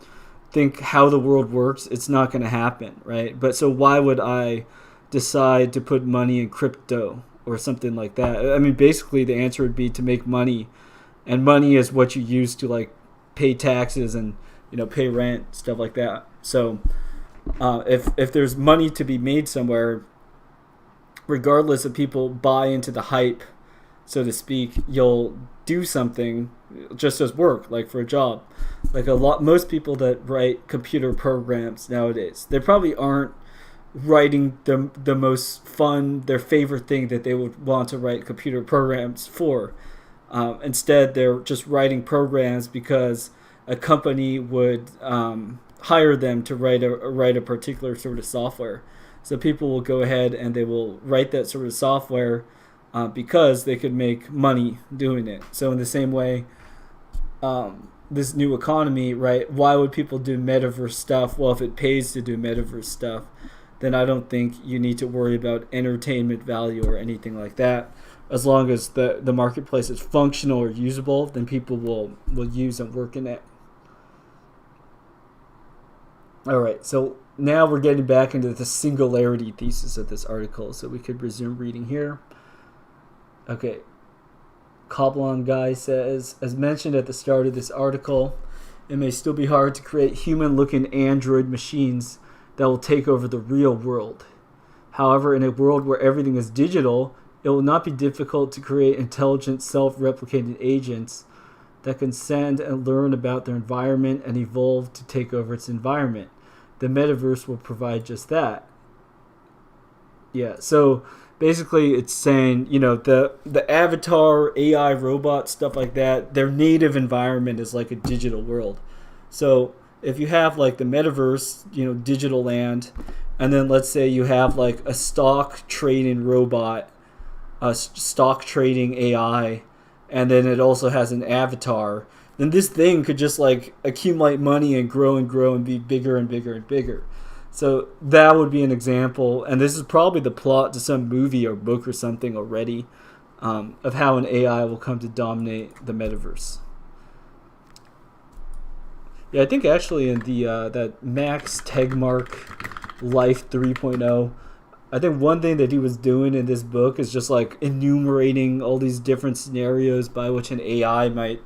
think how the world works, it's not going to happen, right? But so why would I decide to put money in crypto or something like that? I mean, basically the answer would be to make money, and money is what you use to like pay taxes and pay rent, stuff like that. So if there's money to be made somewhere, regardless of people buy into the hype, so to speak, you'll do something just as work, like for a job. Like most people that write computer programs nowadays, they probably aren't writing the most fun, their favorite thing that they would want to write computer programs for. Instead, they're just writing programs because a company would hire them to write a particular sort of software. So people will go ahead and they will write that sort of software because they could make money doing it. So in the same way, this new economy, right? Why would people do metaverse stuff? Well, if it pays to do metaverse stuff, then I don't think you need to worry about entertainment value or anything like that. As long as the marketplace is functional or usable, then people will use and work in it. All right, so now we're getting back into the singularity thesis of this article, so we could resume reading here. Okay, Kablan guy says, as mentioned at the start of this article, it may still be hard to create human-looking android machines that will take over the real world. However, in a world where everything is digital, it will not be difficult to create intelligent, self-replicating agents that can send and learn about their environment and evolve to take over its environment. The metaverse will provide just that. Yeah, so basically it's saying, the avatar, AI, robot, stuff like that, their native environment is like a digital world. So if you have like the metaverse, digital land, and then let's say you have like a stock trading robot, a stock trading AI, and then it also has an avatar, then this thing could just like accumulate money and grow and be bigger and bigger and bigger. So that would be an example, and this is probably the plot to some movie or book or something already, of how an AI will come to dominate the metaverse. Yeah, I think actually in the that Max Tegmark Life 3.0, I think one thing that he was doing in this book is just like enumerating all these different scenarios by which an AI might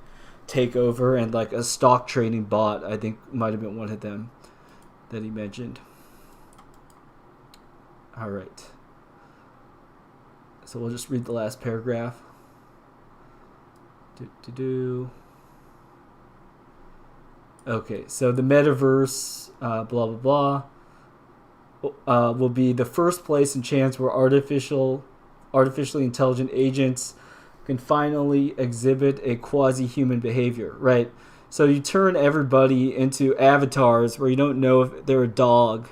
take over, and like a stock trading bot, I think, might have been one of them that he mentioned. All right. So we'll just read the last paragraph. Okay, so the metaverse, blah, blah, blah, will be the first place and chance where artificially intelligent agents can finally exhibit a quasi-human behavior, right? So you turn everybody into avatars where you don't know if they're a dog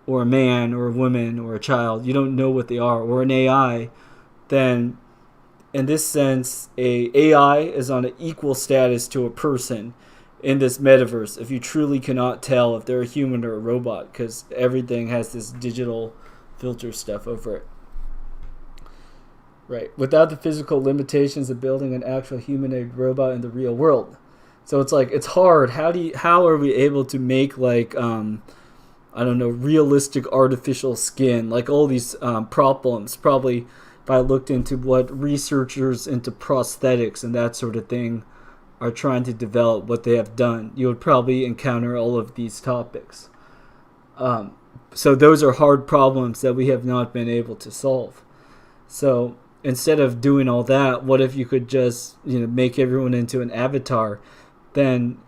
or a man or a woman or a child. You don't know what they are, or an AI. Then in this sense, a AI is on an equal status to a person in this metaverse if you truly cannot tell if they're a human or a robot, because everything has this digital filter stuff over it. Right. Without the physical limitations of building an actual humanoid robot in the real world. So it's like, it's hard. How are we able to make like, realistic artificial skin? Like all these problems. Probably if I looked into what researchers into prosthetics and that sort of thing are trying to develop, what they have done, you would probably encounter all of these topics. So those are hard problems that we have not been able to solve. So instead of doing all that, what if you could just make everyone into an avatar? Then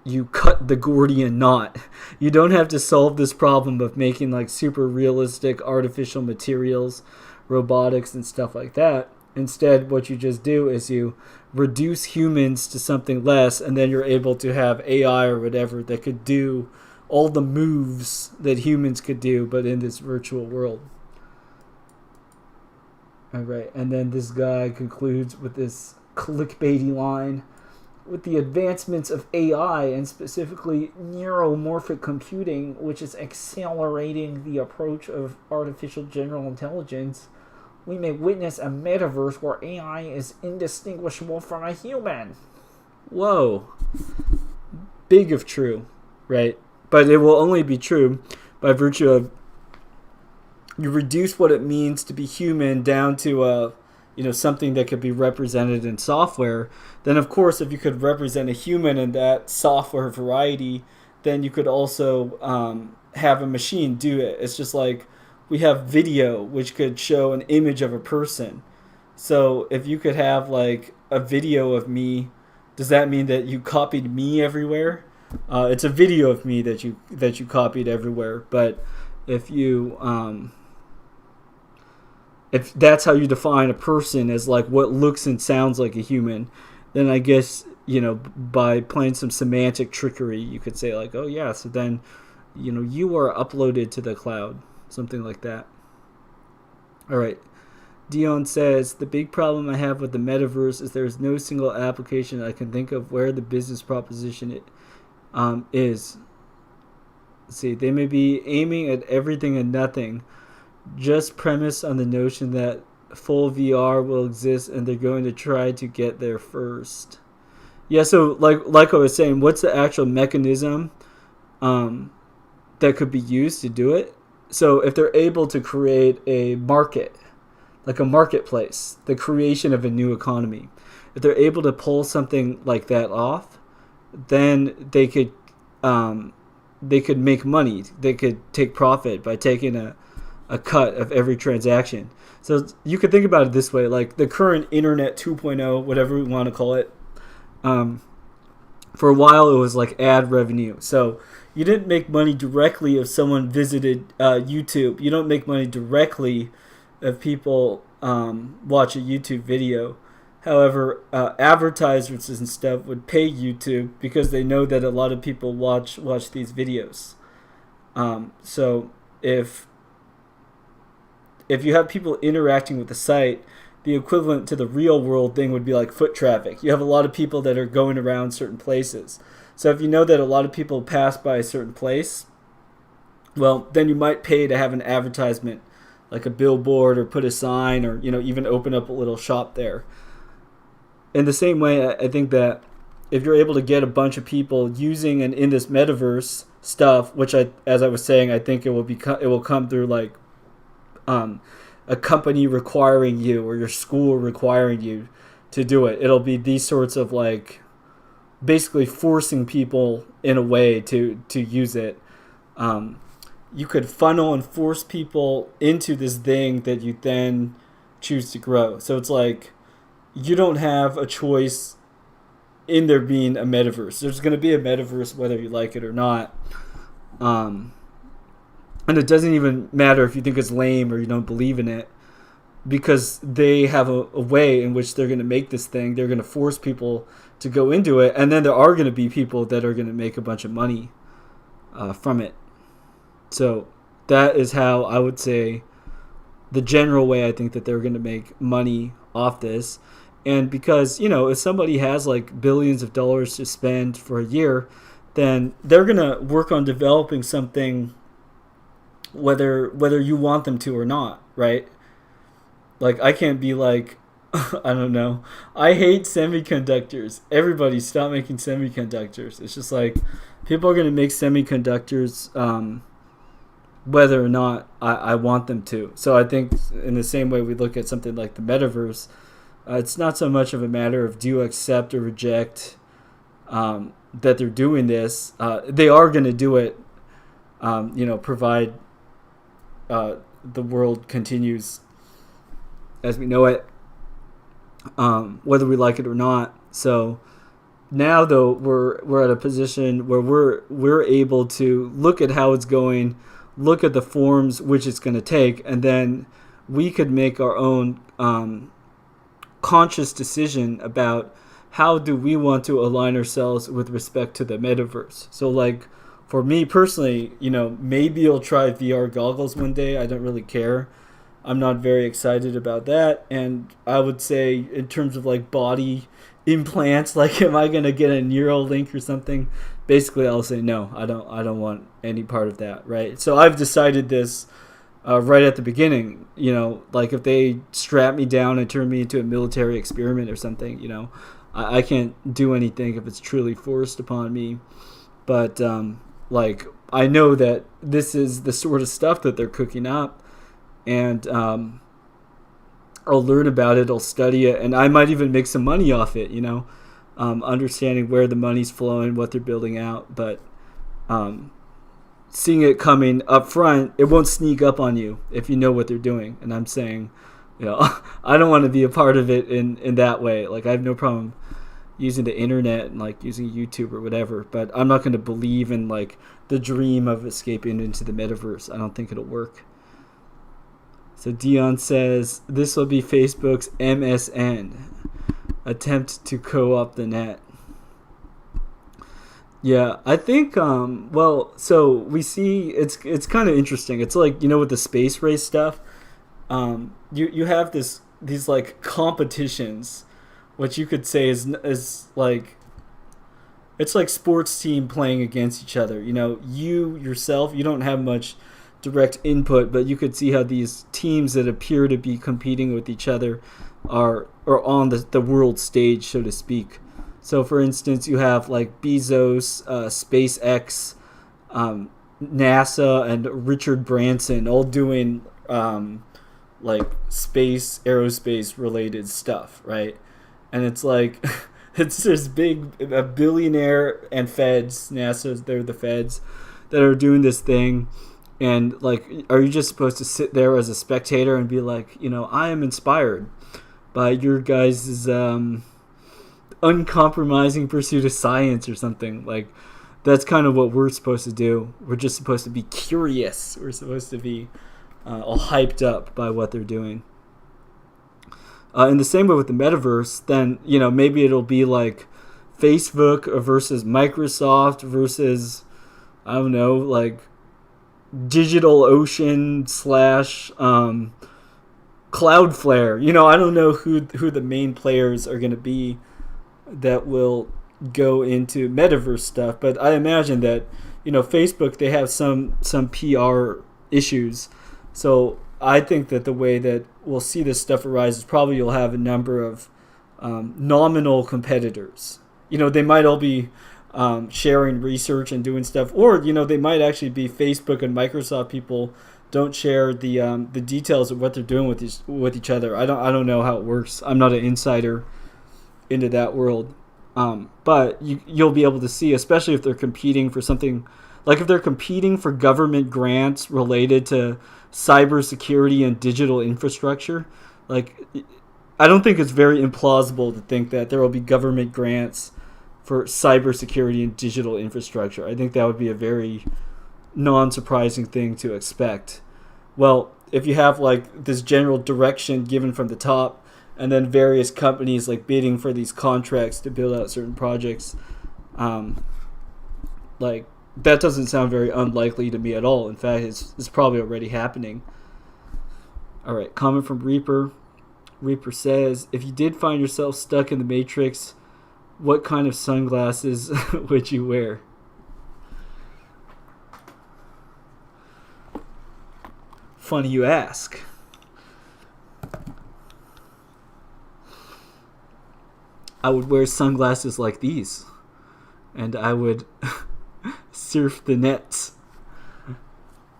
you cut the Gordian knot. You don't have to solve this problem of making like super realistic artificial materials, robotics, and stuff like that. Instead, what you just do is you reduce humans to something less, and then you're able to have AI or whatever that could do all the moves that humans could do, but in this virtual world. All right, and then this guy concludes with this clickbaity line: with the advancements of AI, and specifically neuromorphic computing, which is accelerating the approach of artificial general intelligence, we may witness a metaverse where AI is indistinguishable from a human. Whoa. Big if true, right? But it will only be true by virtue of you reduce what it means to be human down to something that could be represented in software. Then of course, if you could represent a human in that software variety, then you could also have a machine do it. It's just like we have video, which could show an image of a person. So if you could have like a video of me, does that mean that you copied me everywhere? It's a video of me that you copied everywhere. But if that's how you define a person, as like what looks and sounds like a human, then I guess by playing some semantic trickery, you could say like, oh yeah, so then you are uploaded to the cloud. Something like that. All right. Dion says, the big problem I have with the metaverse is there's no single application I can think of where the business proposition is. Let's see, they may be aiming at everything and nothing, just premise on the notion that full VR will exist and they're going to try to get there first. Yeah, so like I was saying, what's the actual mechanism that could be used to do it? So if they're able to create a market, like a marketplace, the creation of a new economy, if they're able to pull something like that off, then they could make money. They could take profit by taking a cut of every transaction. So you could think about it this way, like the current internet 2.0, whatever we want to call it. For a while it was like ad revenue. So you didn't make money directly if someone visited YouTube. You don't make money directly if people watch a YouTube video. However, advertisers and stuff would pay YouTube because they know that a lot of people watch these videos. So if you have people interacting with the site, the equivalent to the real world thing would be like foot traffic. You have a lot of people that are going around certain places. So if you know that a lot of people pass by a certain place, well, then you might pay to have an advertisement, like a billboard or put a sign or, even open up a little shop there. In the same way, I think that if you're able to get a bunch of people using and in this metaverse stuff, which as I was saying, I think it will come through like a company requiring you or your school requiring you to do it. It'll be these sorts of like basically forcing people in a way to use it. You could funnel and force people into this thing that you then choose to grow. So it's like you don't have a choice in there being a metaverse. There's going to be a metaverse whether you like it or not. And it doesn't even matter if you think it's lame or you don't believe in it, because they have a way in which they're going to make this thing. They're going to force people to go into it, and then there are going to be people that are going to make a bunch of money from it. So that is how I would say the general way I think that they're going to make money off this. And because, if somebody has like billions of dollars to spend for a year, then they're going to work on developing something whether you want them to or not, right? Like, I can't be like, I don't know, I hate semiconductors. Everybody stop making semiconductors. It's just like, people are going to make semiconductors whether or not I want them to. So I think in the same way we look at something like the metaverse, it's not so much of a matter of do you accept or reject that they're doing this. They are going to do it, provide the world continues as we know it, whether we like it or not. So now, though, we're at a position where we're able to look at how it's going, look at the forms which it's going to take, and then we could make our own conscious decision about how do we want to align ourselves with respect to the metaverse. So, like, for me personally, maybe I'll try VR goggles one day. I don't really care. I'm not very excited about that. And I would say in terms of like body implants, like am I going to get a Neuralink or something? Basically, I'll say no. I don't want any part of that, right? So I've decided this right at the beginning, like if they strap me down and turn me into a military experiment or something, I can't do anything if it's truly forced upon me. But like I know that this is the sort of stuff that they're cooking up, and I'll learn about it, I'll study it, and I might even make some money off it, understanding where the money's flowing, what they're building out. But seeing it coming up front, it won't sneak up on you if you know what they're doing. And I'm saying, I don't want to be a part of it in that way. Like, I have no problem using the internet and like using YouTube or whatever, but I'm not going to believe in like the dream of escaping into the metaverse. I don't think it'll work. So Dion says this will be Facebook's MSN, attempt to co-opt the net. Yeah, I think so we see it's kind of interesting. It's like, with the space race stuff, you have these like competitions, what you could say is like it's like sports team playing against each other. You know, you yourself, you don't have much direct input, but you could see how these teams that appear to be competing with each other are on the world stage, so to speak. So, for instance, you have like Bezos, SpaceX, NASA, and Richard Branson all doing like space, aerospace related stuff, right? And it's like it's this big a billionaire and feds, NASA, they're the feds that are doing this thing. And like, are you just supposed to sit there as a spectator and be like, you know, I am inspired by your guys' uncompromising pursuit of science or something? Like, that's kind of what we're supposed to do. We're just supposed to be curious. We're supposed to be all hyped up by what they're doing. In the same way with the metaverse, then, you know, maybe it'll be like Facebook versus Microsoft versus, I don't know, like DigitalOcean slash Cloudflare. You know, I don't know who the main players are going to be that will go into metaverse stuff, but I imagine that, you know, Facebook, they have some PR issues. So I think that the way that we'll see this stuff arise is probably you'll have a number of nominal competitors. You know, they might all be sharing research and doing stuff, or, you know, they might actually be Facebook and Microsoft people don't share the details of what they're doing with each other. I don't know how it works. I'm not an insider into that world. But you'll be able to see, especially if they're competing for something, like if they're competing for government grants related to cybersecurity and digital infrastructure. Like, I don't think it's very implausible to think that there will be government grants for cybersecurity and digital infrastructure. I think that would be a very non-surprising thing to expect. Well, if you have like this general direction given from the top, and then various companies like bidding for these contracts to build out certain projects, like that doesn't sound very unlikely to me at all. In fact, it's probably already happening. All right, comment from Reaper. Reaper says, if you did find yourself stuck in the Matrix, what kind of sunglasses would you wear? Funny you ask. I would wear sunglasses like these, and I would surf the nets.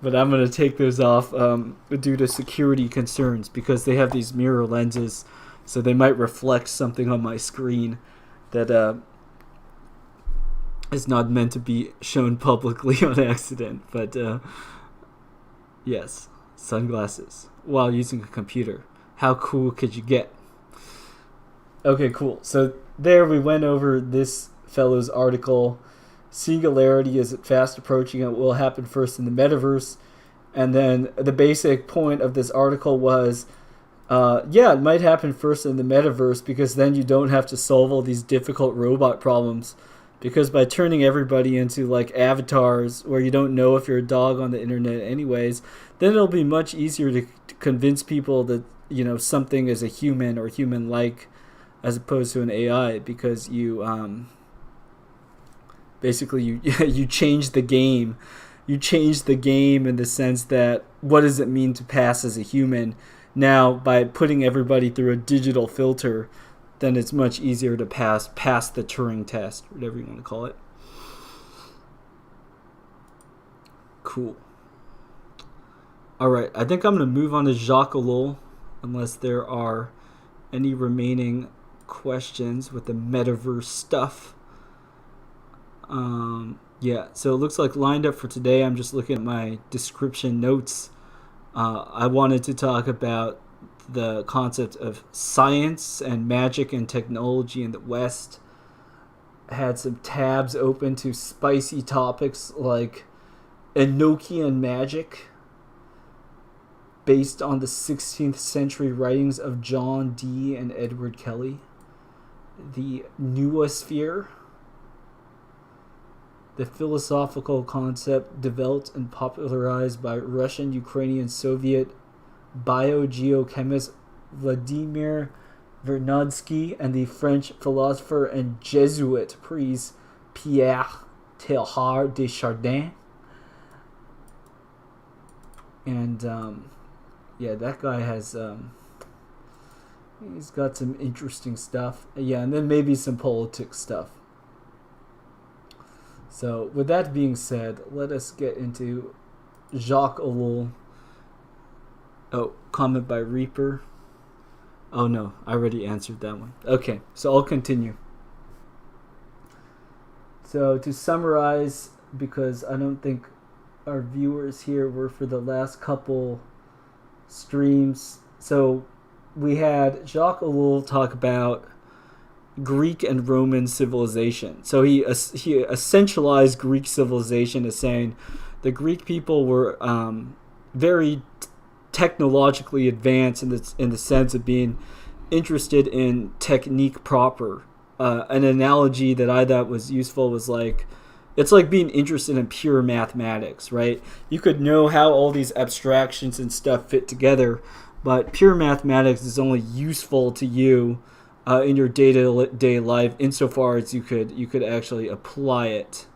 But I'm going to take those off due to security concerns, because they have these mirror lenses, so they might reflect something on my screen that is not meant to be shown publicly on accident. But yes, sunglasses while using a computer. How cool could you get? Okay, cool. So there we went over this fellow's article. Singularity is fast approaching. It will happen first in the metaverse. And then the basic point of this article was, it might happen first in the metaverse, because then you don't have to solve all these difficult robot problems. Because by turning everybody into like avatars where you don't know if you're a dog on the internet anyways, then it'll be much easier to convince people that, you know, something is a human or human-like, as opposed to an AI, because you basically you change the game. You change the game in the sense that, what does it mean to pass as a human? Now, by putting everybody through a digital filter, then it's much easier to pass the Turing test, whatever you want to call it. Cool. All right, I think I'm going to move on to Jacques Ellul, unless there are any remaining questions with the metaverse stuff. So it looks like lined up for today, I'm just looking at my description notes. I wanted to talk about the concept of science and magic and technology in the West. I had some tabs open to spicy topics like Enochian magic, based on the 16th century writings of John Dee and Edward Kelly. The noosphere, the philosophical concept developed and popularized by Russian, Ukrainian, Soviet, biogeochemist Vladimir Vernadsky and the French philosopher and Jesuit priest Pierre Teilhard de Chardin. And yeah, that guy has he's got some interesting stuff. Yeah, and then maybe some politics stuff. So with that being said, let us get into Jacques Ellul. Oh, comment by Reaper. Oh no, I already answered that one. Okay, so I'll continue. So to summarize, because I don't think our viewers here were for the last couple streams. So we had Jacques Ellul talk about Greek and Roman civilization. So he essentialized Greek civilization as saying the Greek people were very technologically advanced in the sense of being interested in technique proper. An analogy that I thought was useful was like, it's like being interested in pure mathematics, right? You could know how all these abstractions and stuff fit together, but pure mathematics is only useful to you in your day-to-day life insofar as you could actually apply it.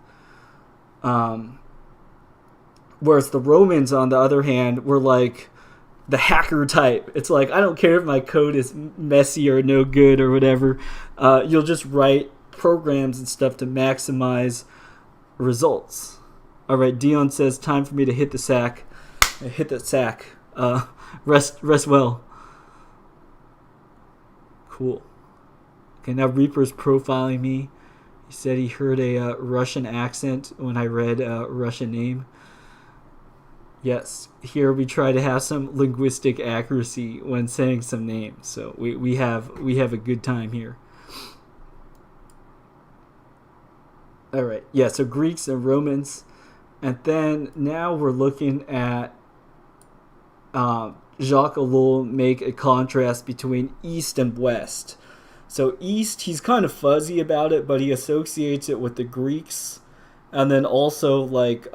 Whereas the Romans, on the other hand, were like the hacker type. It's like, I don't care if my code is messy or no good or whatever. You'll just write programs and stuff to maximize results. All right, Dion says, time for me to hit the sack. Hit that sack. Rest well. Cool. Okay, now Reaper's profiling me. He said he heard a Russian accent when I read a Russian name. Yes, here we try to have some linguistic accuracy when saying some names. So we have a good time here. All right, yeah, so Greeks and Romans. And then now we're looking at Jacques Ellul make a contrast between East and West. So East, he's kind of fuzzy about it, but he associates it with the Greeks. And then also like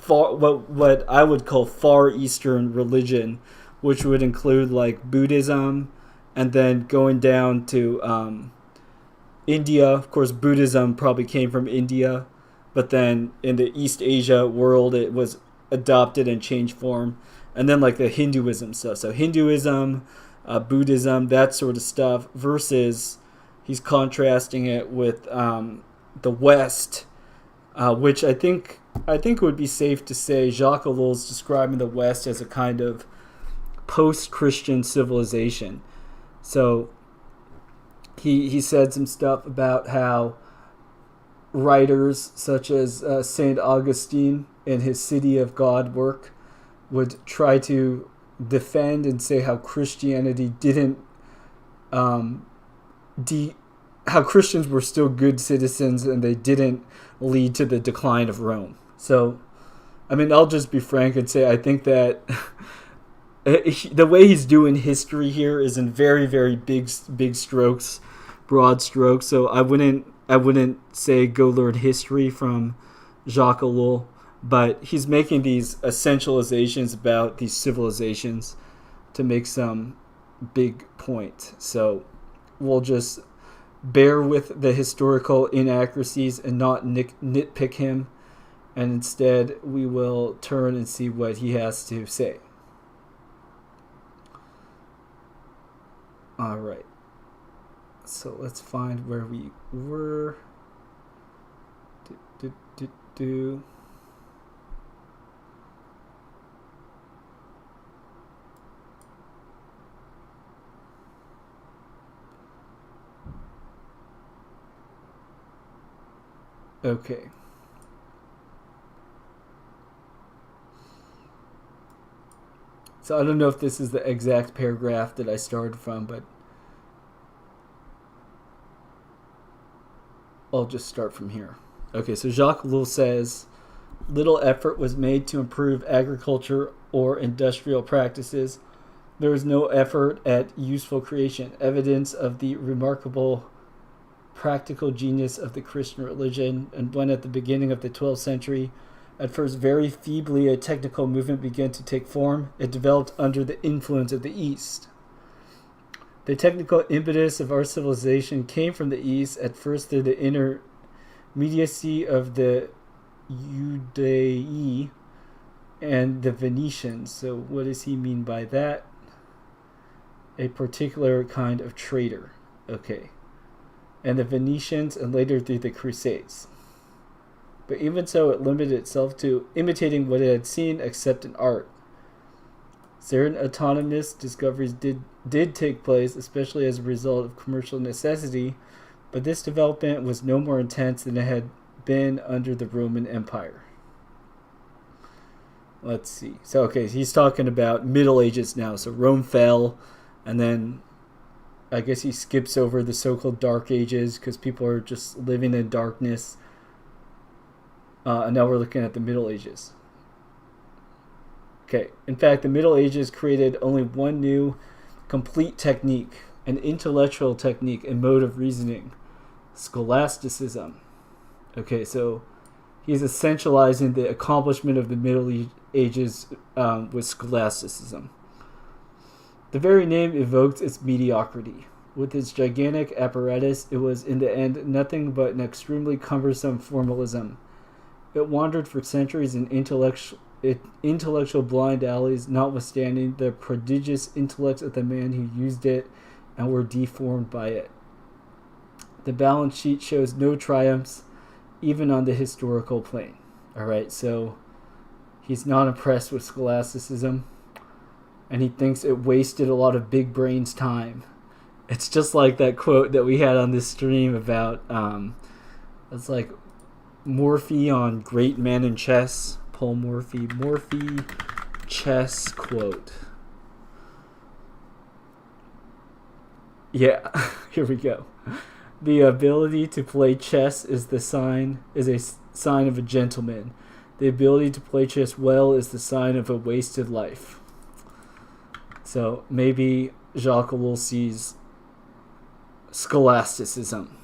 what I would call Far Eastern religion, which would include like Buddhism, and then going down to India. Of course, Buddhism probably came from India, but then in the East Asia world, it was adopted and changed form. And then like the Hinduism stuff. So Hinduism, Buddhism, that sort of stuff, versus he's contrasting it with the West, which I think it would be safe to say Jacques Ellul is describing the West as a kind of post-Christian civilization. So he said some stuff about how writers such as St. Augustine in his City of God work would try to defend and say how Christianity didn't how Christians were still good citizens and they didn't lead to the decline of Rome. So, I mean, I'll just be frank and say I think that the way he's doing history here is in very, very big strokes, broad strokes. So I wouldn't say go learn history from Jacques Ellul, but he's making these essentializations about these civilizations to make some big point. So we'll just bear with the historical inaccuracies and not nitpick him, and instead we will turn and see what he has to say. All right. So let's find where we were. Okay. So I don't know if this is the exact paragraph that I started from, but I'll just start from here. Okay, so Jacques Ellul says, little effort was made to improve agriculture or industrial practices. There was no effort at useful creation, evidence of the remarkable practical genius of the Christian religion, and when at the beginning of the 12th century, At first very feebly, a technical movement began to take form. It developed under the influence of the East. The technical impetus of our civilization came from the East, at first through the intermediacy of the Judei and the Venetians. So what does he mean by that? A particular kind of trader. Okay. And the Venetians, and later through the Crusades. But even so, it limited itself to imitating what it had seen, except in art. Certain autonomous discoveries did take place, especially as a result of commercial necessity, but this development was no more intense than it had been under the Roman Empire. Let's see. So, okay, he's talking about Middle Ages now. So Rome fell, and then I guess he skips over the so-called Dark Ages because people are just living in darkness. And now we're looking at the Middle Ages. Okay, in fact, the Middle Ages created only one new complete technique, an intellectual technique and mode of reasoning, scholasticism. Okay, so he's essentializing the accomplishment of the Middle Ages with scholasticism. The very name evokes its mediocrity. With its gigantic apparatus, it was in the end nothing but an extremely cumbersome formalism. It wandered for centuries in intellectual blind alleys, notwithstanding the prodigious intellect of the man who used it, and were deformed by it. The balance sheet shows no triumphs, even on the historical plane. Alright, so he's not impressed with scholasticism, and he thinks it wasted a lot of big brains' time. It's just like that quote that we had on this stream about, it's like, Morphy on Great Men in Chess. Paul Morphy. Morphy chess quote. Yeah, here we go. The ability to play chess is a sign of a gentleman. The ability to play chess well is the sign of a wasted life. So maybe Jacques Ellul sees scholasticism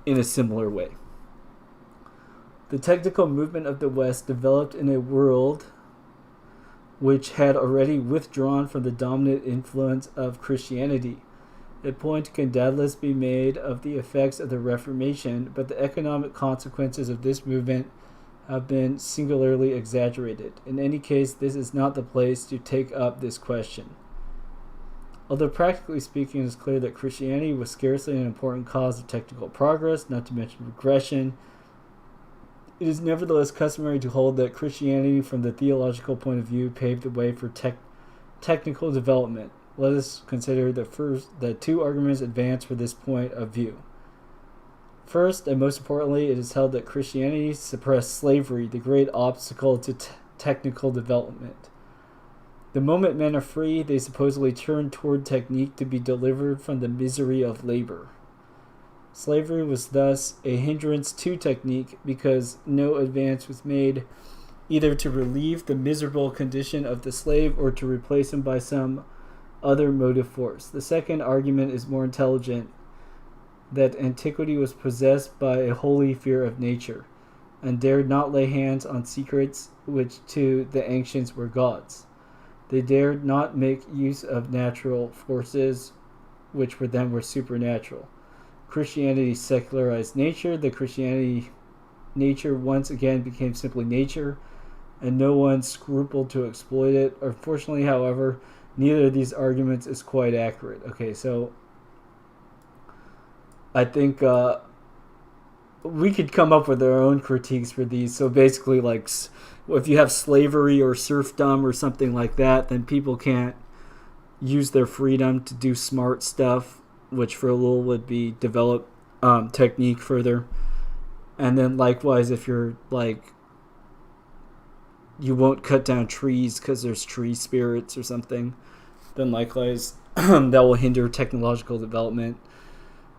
in a similar way. The technical movement of the West developed in a world which had already withdrawn from the dominant influence of Christianity. A point can doubtless be made of the effects of the Reformation, but the economic consequences of this movement have been singularly exaggerated. In any case, this is not the place to take up this question. Although practically speaking, it is clear that Christianity was scarcely an important cause of technical progress, not to mention regression, it is nevertheless customary to hold that Christianity, from the theological point of view, paved the way for technical development. Let us consider the two arguments advanced for this point of view. First, and most importantly, it is held that Christianity suppressed slavery, the great obstacle to technical development. The moment men are free, they supposedly turn toward technique to be delivered from the misery of labor. Slavery was thus a hindrance to technique because no advance was made either to relieve the miserable condition of the slave or to replace him by some other motive force. The second argument is more intelligent, that antiquity was possessed by a holy fear of nature, and dared not lay hands on secrets which to the ancients were gods. They dared not make use of natural forces which for them were supernatural. Christianity secularized nature. The Christianity nature once again became simply nature, and no one scrupled to exploit it. Unfortunately, however, neither of these arguments is quite accurate. Okay, so I think we could come up with our own critiques for these. So basically, like, if you have slavery or serfdom or something like that, then people can't use their freedom to do smart stuff, which for Ellul would be develop technique further. And then likewise, if you're like, you won't cut down trees because there's tree spirits or something, then likewise that will hinder technological development.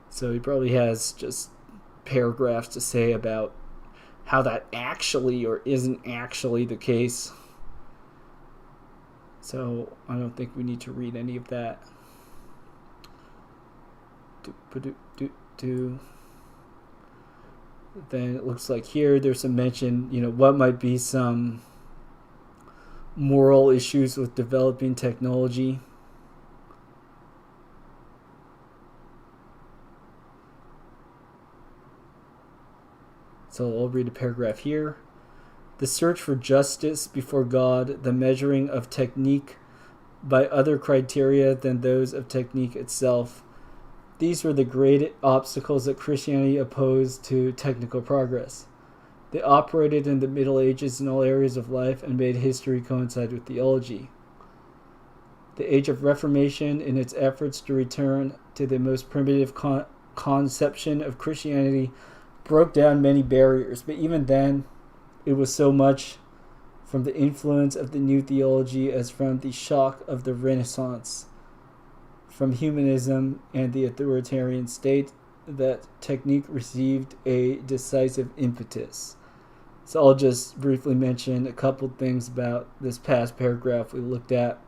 So he probably has just paragraphs to say about how that actually or isn't actually the case. So I don't think we need to read any of that. Then it looks like here there's some mention, what might be some moral issues with developing technology. So I'll read a paragraph here. The search for justice before God, the measuring of technique by other criteria than those of technique itself. These were the great obstacles that Christianity opposed to technical progress. They operated in the Middle Ages in all areas of life and made history coincide with theology. The Age of Reformation, in its efforts to return to the most primitive conception of Christianity, broke down many barriers, but even then, it was so much from the influence of the new theology as from the shock of the Renaissance, from humanism and the authoritarian state, that technique received a decisive impetus. So I'll just briefly mention a couple things about this past paragraph we looked at.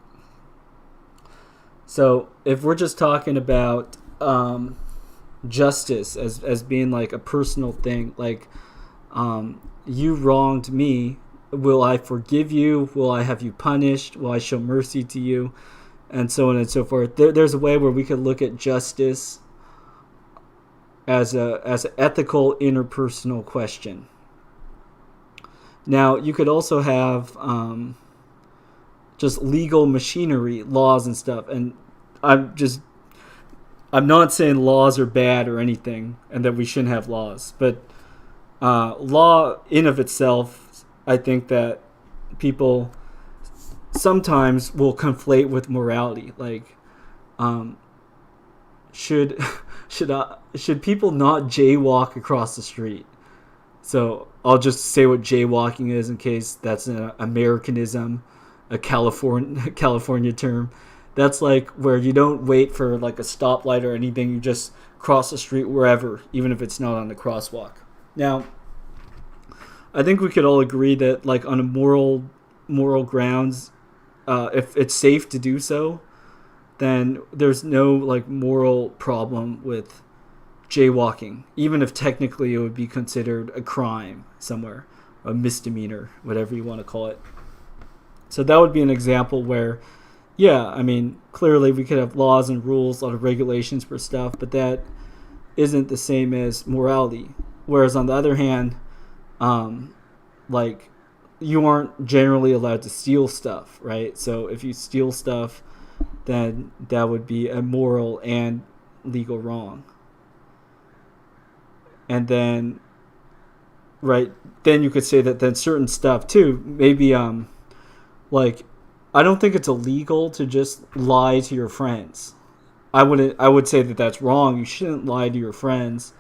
So if we're just talking about justice as being like a personal thing, like you wronged me, will I forgive you? Will I have you punished? Will I show mercy to you? And so on and so forth. There's a way where we could look at justice as an ethical interpersonal question. Now you could also have just legal machinery, laws and stuff, and I'm not saying laws are bad or anything and that we shouldn't have laws, but law in of itself, I think that people sometimes will conflate with morality. Like, should people not jaywalk across the street? So I'll just say what jaywalking is in case that's an Americanism, a California term. That's like where you don't wait for like a stoplight or anything. You just cross the street wherever, even if it's not on the crosswalk. Now, I think we could all agree that like on a moral grounds, if it's safe to do so, then there's no like moral problem with jaywalking, even if technically it would be considered a crime somewhere, a misdemeanor, whatever you want to call it. So that would be an example where, yeah, I mean, clearly we could have laws and rules, a lot of regulations for stuff, but that isn't the same as morality. Whereas on the other hand, like you aren't generally allowed to steal stuff, right? So if you steal stuff, then that would be a moral and legal wrong. And then, right, then you could say that then certain stuff too, maybe like I don't think it's illegal to just lie to your friends. I would say that that's wrong. You shouldn't lie to your friends,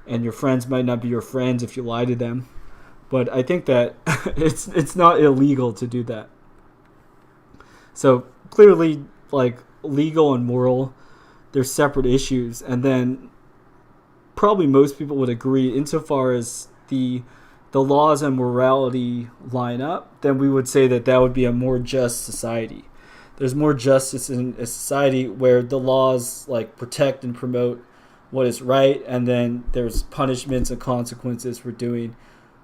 and your friends might not be your friends if you lie to them. But I think that it's not illegal to do that. So clearly, like legal and moral, they're separate issues. And then probably most people would agree, insofar as the laws and morality line up, then we would say that would be a more just society. There's more justice in a society where the laws like protect and promote what is right, and then there's punishments and consequences for doing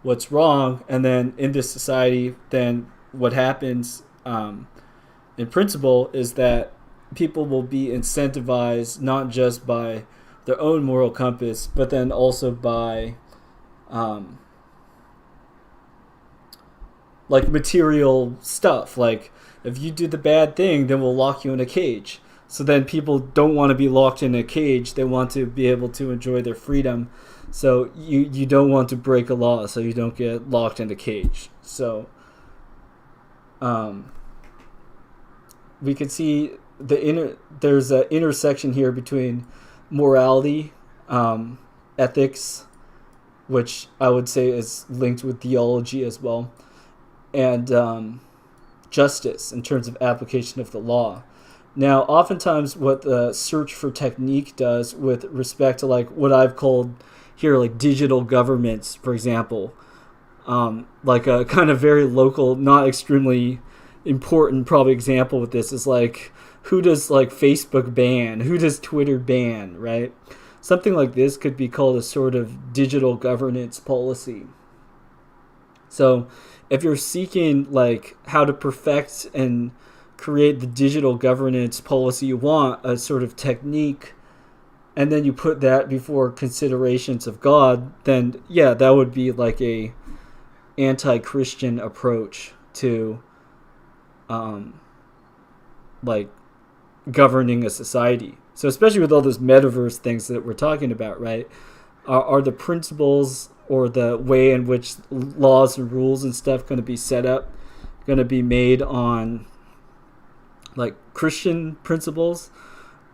what's wrong. And then in this society, then what happens in principle is that people will be incentivized not just by their own moral compass, but then also by like material stuff. Like if you do the bad thing, then we'll lock you in a cage. So then people don't want to be locked in a cage. They want to be able to enjoy their freedom. So you don't want to break a law, so you don't get locked in a cage. So we can see there's an intersection here between morality, ethics, which I would say is linked with theology as well, and justice in terms of application of the law. Now, oftentimes what the search for technique does with respect to like what I've called here like digital governments, for example, like a kind of very local, not extremely important probably example with this is like, who does like Facebook ban? Who does Twitter ban, right? something like this could be called a sort of digital governance policy. So if you're seeking like how to perfect and create the digital governance policy you want, a sort of technique, and then you put that before considerations of God, then yeah, that would be like a anti-Christian approach to like governing a society. So especially with all those metaverse things that we're talking about, right? Are the principles or the way in which laws and rules and stuff going to be set up going to be made on like Christian principles?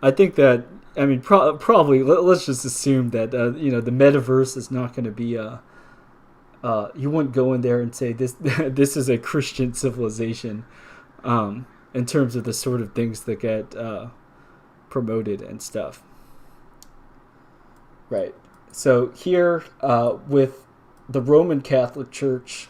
I think that, I mean, probably let's just assume that the metaverse is not going to be you wouldn't go in there and say this this is a Christian civilization, in terms of the sort of things that get promoted and stuff. Right. So here with the Roman Catholic Church,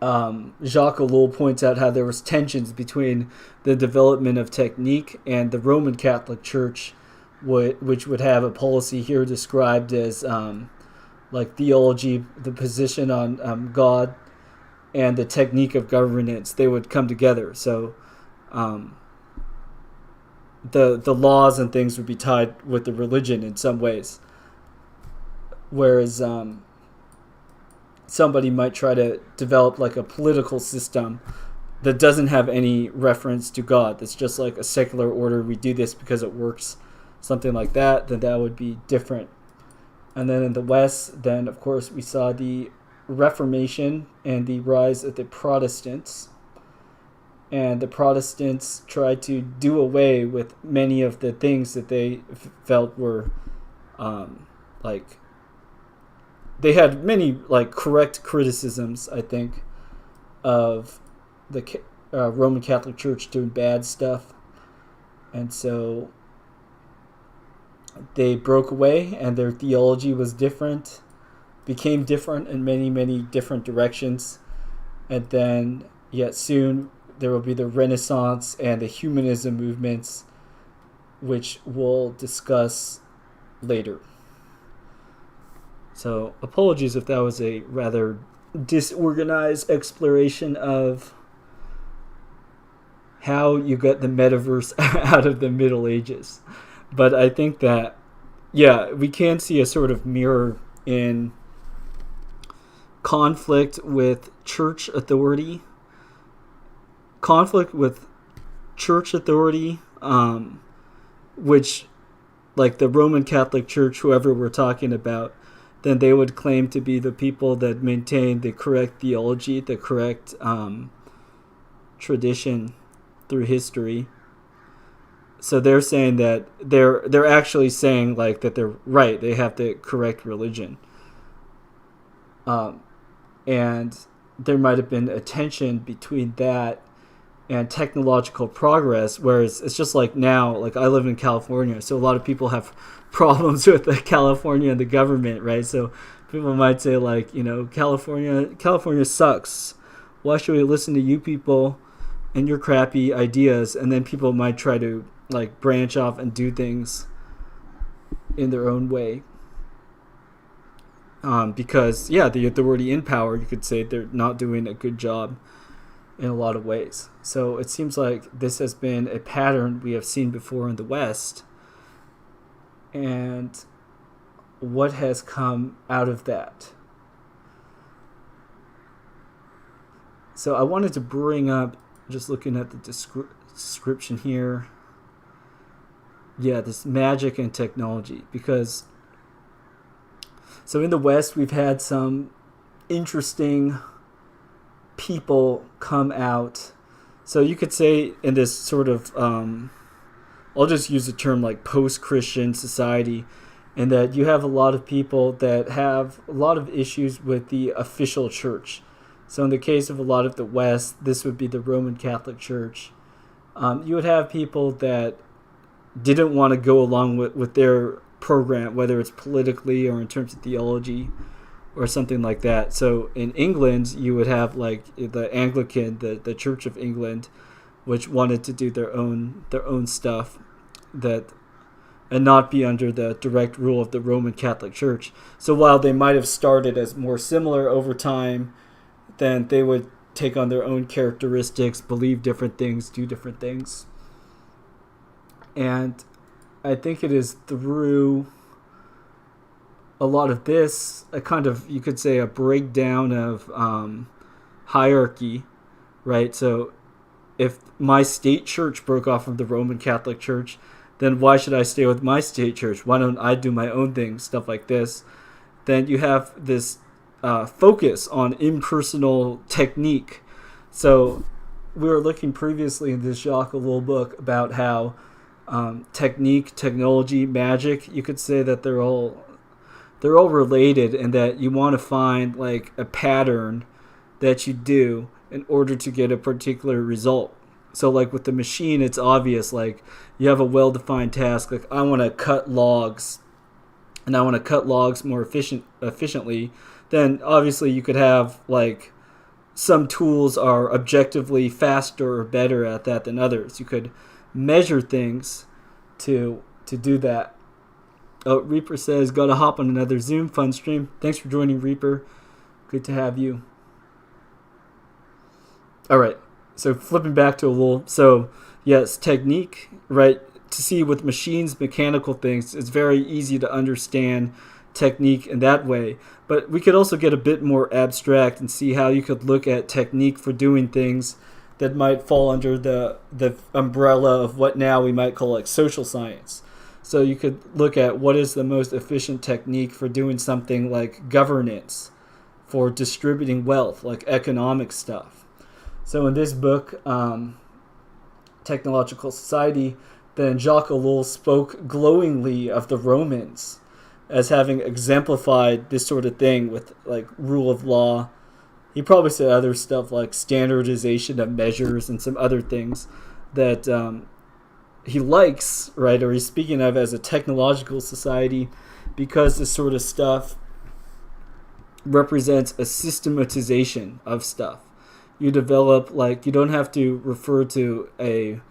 Jacques Ellul points out how there was tensions between the development of technique and the Roman Catholic Church, which would have a policy here described as like theology, the position on God, and the technique of governance. They would come together. So the laws and things would be tied with the religion in some ways, whereas somebody might try to develop like a political system that doesn't have any reference to God. That's just like a secular order. We do this because it works, something like that. Then that would be different. And then in the West, then of course we saw the Reformation and the rise of the Protestants. And the Protestants tried to do away with many of the things that they felt were like, they had many like correct criticisms, I think, of the Roman Catholic Church doing bad stuff. And so they broke away, and their theology was different, became different in many, many different directions. And then, yet soon, there will be the Renaissance and the humanism movements, which we'll discuss later. So, apologies if that was a rather disorganized exploration of how you got the metaverse out of the Middle Ages. But I think that, yeah, we can see a sort of mirror in conflict with church authority. Which, like the Roman Catholic Church, whoever we're talking about, then they would claim to be the people that maintain the correct theology, the correct tradition through history. So they're saying that they're actually saying like that they're right. They have the correct religion. And there might have been a tension between that and technological progress, whereas it's just like now, like I live in California, so a lot of people have problems with the California and the government, right? So people might say like, California sucks. Why should we listen to you people and your crappy ideas? And then people might try to like branch off and do things in their own way. Because the authority in power, you could say they're not doing a good job in a lot of ways. So it seems like this has been a pattern we have seen before in the West. And what has come out of that? So I wanted to bring up, just looking at the description here, this magic and technology. Because, so in the West, we've had some interesting people come out. So you could say in this sort of, I'll just use the term like post-Christian society, and that you have a lot of people that have a lot of issues with the official church. So in the case of a lot of the West, this would be the Roman Catholic Church. You would have people that didn't want to go along with their program, whether it's politically or in terms of theology or something like that. So in England, you would have like the Anglican, the Church of England, which wanted to do their own stuff that and not be under the direct rule of the Roman Catholic Church. So while they might have started as more similar over time, then they would take on their own characteristics, believe different things, do different things. And I think it is through a lot of this, a kind of, you could say, a breakdown of hierarchy, right? So if my state church broke off from the Roman Catholic Church, then why should I stay with my state church? Why don't I do my own thing? Stuff like this. Then you have this focus on impersonal technique. So we were looking previously in this Jacques Ellul book about how technique, technology, magic, you could say that they're all related, and that you want to find like a pattern that you do in order to get a particular result. So like with the machine, it's obvious, like you have a well-defined task, like I want to cut logs, and I want to cut logs more efficiently. Then obviously you could have like some tools are objectively faster or better at that than others. You could measure things to do that. Oh, Reaper says, gotta hop on another Zoom fun stream. Thanks for joining, Reaper. Good to have you. All right, so flipping back to Ellul. So yes, technique, right? To see with machines, mechanical things, it's very easy to understand technique in that way. But we could also get a bit more abstract and see how you could look at technique for doing things that might fall under the umbrella of what now we might call like social science. So you could look at what is the most efficient technique for doing something like governance, for distributing wealth, like economic stuff. So in this book, Technological Society, then Jacques Ellul spoke glowingly of the Romans as having exemplified this sort of thing with like rule of law. He probably said other stuff like standardization of measures and some other things that he likes, right, or he's speaking of as a technological society, because this sort of stuff represents a systematization of stuff. You develop, like, you don't have to refer to a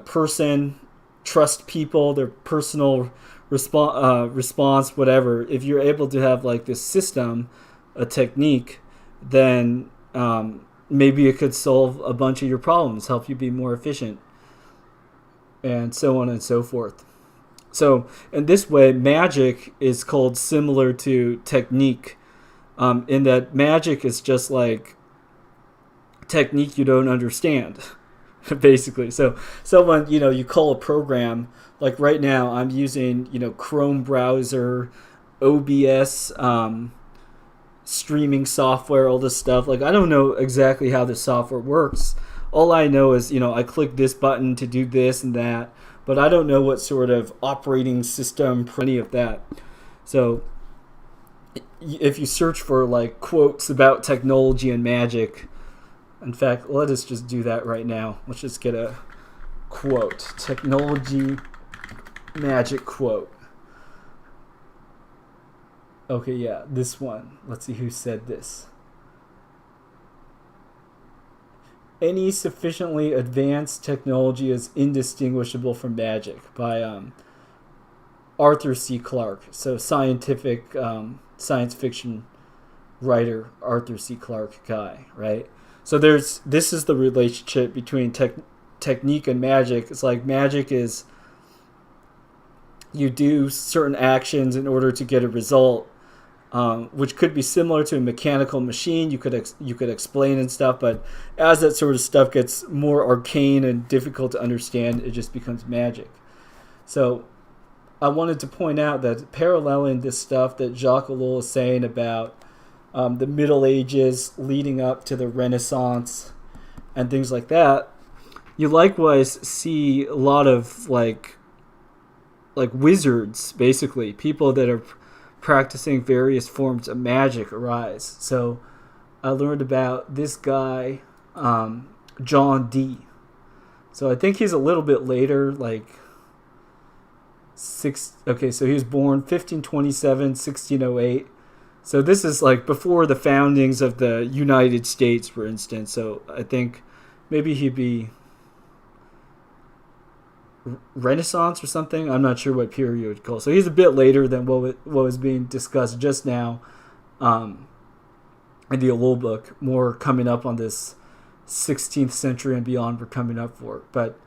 person, trust people, their personal response, whatever. If you're able to have like this system, a technique, then maybe it could solve a bunch of your problems, help you be more efficient, and so on and so forth. So in this way, magic is called similar to technique, in that magic is just like technique you don't understand, basically. So someone, you call a program, like right now I'm using, Chrome browser, OBS, streaming software, all this stuff. Like, I don't know exactly how the software works. All I know is, I click this button to do this and that, but I don't know what sort of operating system, any of that. So if you search for like quotes about technology and magic, in fact, let us just do that right now. Let's just get a quote, technology magic quote. Okay, yeah, this one. Let's see who said this. Any sufficiently advanced technology is indistinguishable from magic, by Arthur C. Clarke. So science fiction writer, Arthur C. Clarke guy, right? So this is the relationship between technique and magic. It's like magic is you do certain actions in order to get a result, which could be similar to a mechanical machine. You could explain and stuff, but as that sort of stuff gets more arcane and difficult to understand, it just becomes magic. So I wanted to point out that paralleling this stuff that Jacques Ellul is saying about the Middle Ages leading up to the Renaissance and things like that, you likewise see a lot of like wizards, basically, people that are practicing various forms of magic arise. So I learned about this guy, John Dee. So I think he's a little bit later, so he was born 1527, 1608. So this is like before the foundings of the United States, for instance. So I think maybe he'd be Renaissance or something. I'm not sure what period you would call. So he's a bit later than what was being discussed just now in the Ellul book. More coming up on this 16th century and beyond we're coming up for. But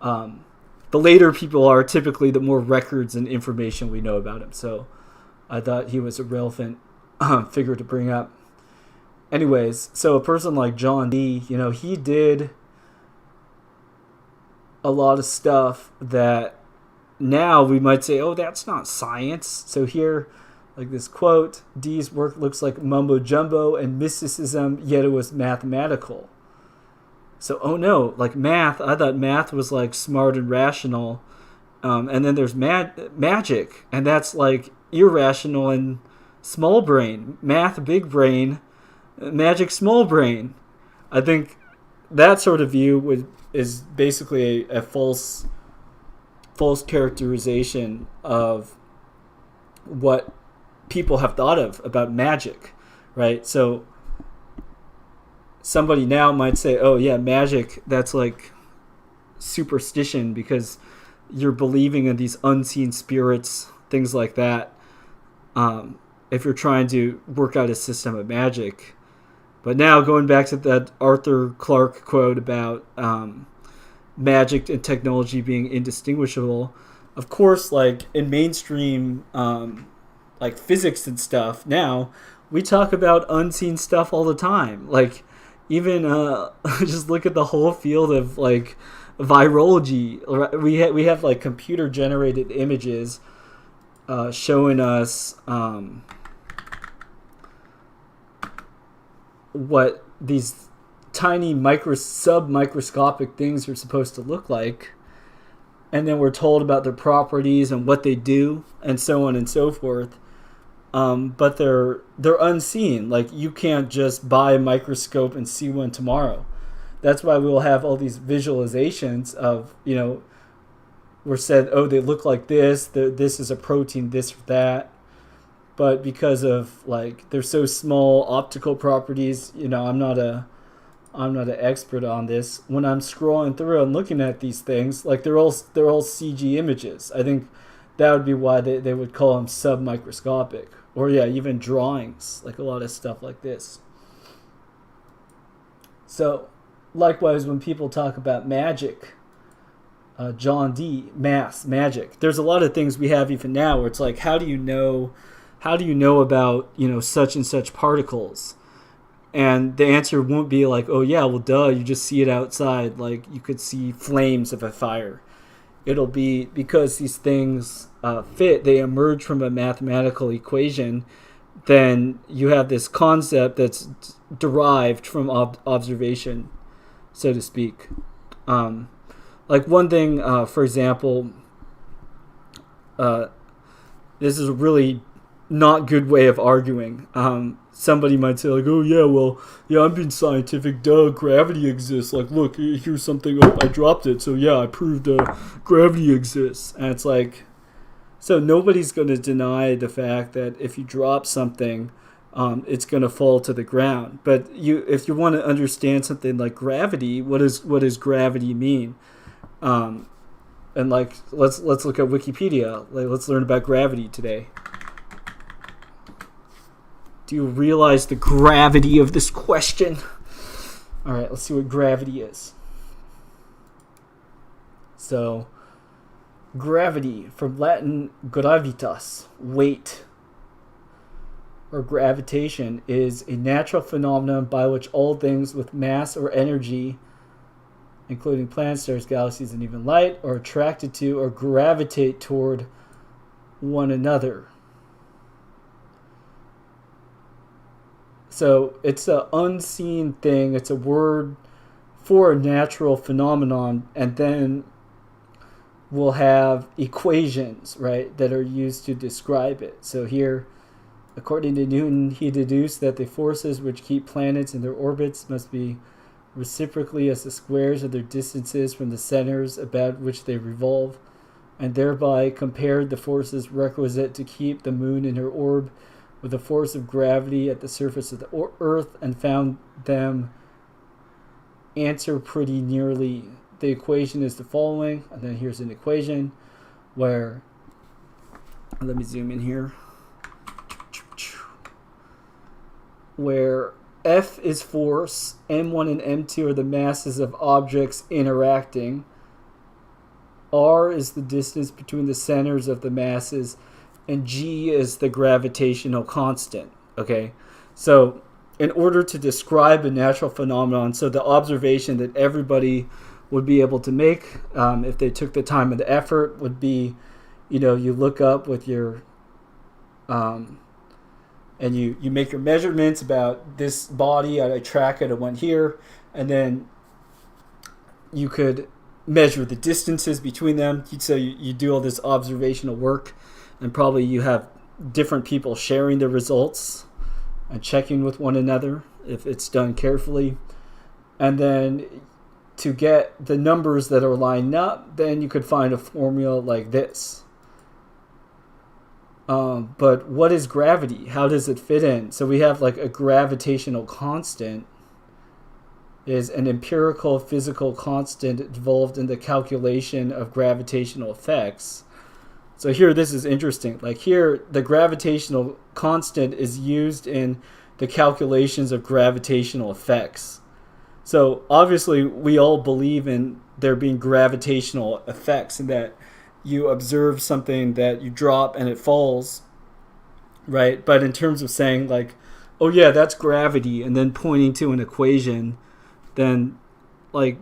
the later people are typically the more records and information we know about him. So I thought he was a relevant figure to bring up. Anyways, so a person like John Dee, he did a lot of stuff that now we might say, oh, that's not science. So here, like this quote, Dee's work looks like mumbo jumbo and mysticism, yet it was mathematical. So, oh no, like math, I thought math was like smart and rational. And then there's magic, and that's like irrational and small brain. Math, big brain, magic, small brain. I think that sort of view is basically a false characterization of what people have thought of about magic, right? So somebody now might say, oh yeah, magic, that's like superstition because you're believing in these unseen spirits, things like that, if you're trying to work out a system of magic. But now going back to that Arthur Clarke quote about magic and technology being indistinguishable, of course, like in mainstream like physics and stuff, now we talk about unseen stuff all the time. Like even just look at the whole field of like virology. We have like computer generated images showing us what these tiny sub-microscopic things are supposed to look like, and then we're told about their properties and what they do and so on and so forth, but they're unseen. Like you can't just buy a microscope and see one tomorrow. That's why we'll have all these visualizations of, we're said, oh, they look like this, this is a protein, this or that. But because of like they're so small optical properties, I'm not an expert on this. When I'm scrolling through and looking at these things, like they're all CG images. I think that would be why they would call them submicroscopic, or yeah, even drawings, like a lot of stuff like this. So, likewise, when people talk about magic, John Dee, magic. There's a lot of things we have even now where it's like, how do you know about, such and such particles? And the answer won't be like, oh yeah, well duh, you just see it outside, like you could see flames of a fire. It'll be because these things fit, they emerge from a mathematical equation, then you have this concept that's derived from observation, so to speak. Like one thing, for example, this is a really not good way of arguing. Somebody might say like, oh yeah, well, yeah, I'm being scientific, duh, gravity exists. Like, look, here's something, oh, I dropped it, so yeah, I proved gravity exists. And it's like, so nobody's going to deny the fact that if you drop something, it's going to fall to the ground. But if you want to understand something like gravity, what does gravity mean? And like, let's look at Wikipedia. Like, let's learn about gravity today. Do you realize the gravity of this question? All right, let's see what gravity is. So, gravity, from Latin gravitas, weight, or gravitation, is a natural phenomenon by which all things with mass or energy, including planets, stars, galaxies, and even light, are attracted to or gravitate toward one another. So it's an unseen thing. It's a word for a natural phenomenon, and then we'll have equations, right, that are used to describe it. So here, according to Newton, he deduced that the forces which keep planets in their orbits must be reciprocally as the squares of their distances from the centers about which they revolve, and thereby compared the forces requisite to keep the moon in her orb with the force of gravity at the surface of the Earth, and found them answer pretty nearly the equation is the following, and then here's an equation where, let me zoom in here, where F is force, M1 and M2 are the masses of objects interacting, R is the distance between the centers of the masses, and G is the gravitational constant. Okay, so in order to describe a natural phenomenon, so the observation that everybody would be able to make if they took the time and the effort would be, you look up with your, and you make your measurements about this body, I track it, it went here, and then you could measure the distances between them. So you do all this observational work, and probably you have different people sharing the results and checking with one another if it's done carefully. And then to get the numbers that are lined up, then you could find a formula like this. But what is gravity? How does it fit in? So we have like a gravitational constant is an empirical physical constant involved in the calculation of gravitational effects. So here, this is interesting. Like here, the gravitational constant is used in the calculations of gravitational effects. So obviously, we all believe in there being gravitational effects, and that you observe something that you drop and it falls, right? But in terms of saying like, oh yeah, that's gravity, and then pointing to an equation, then like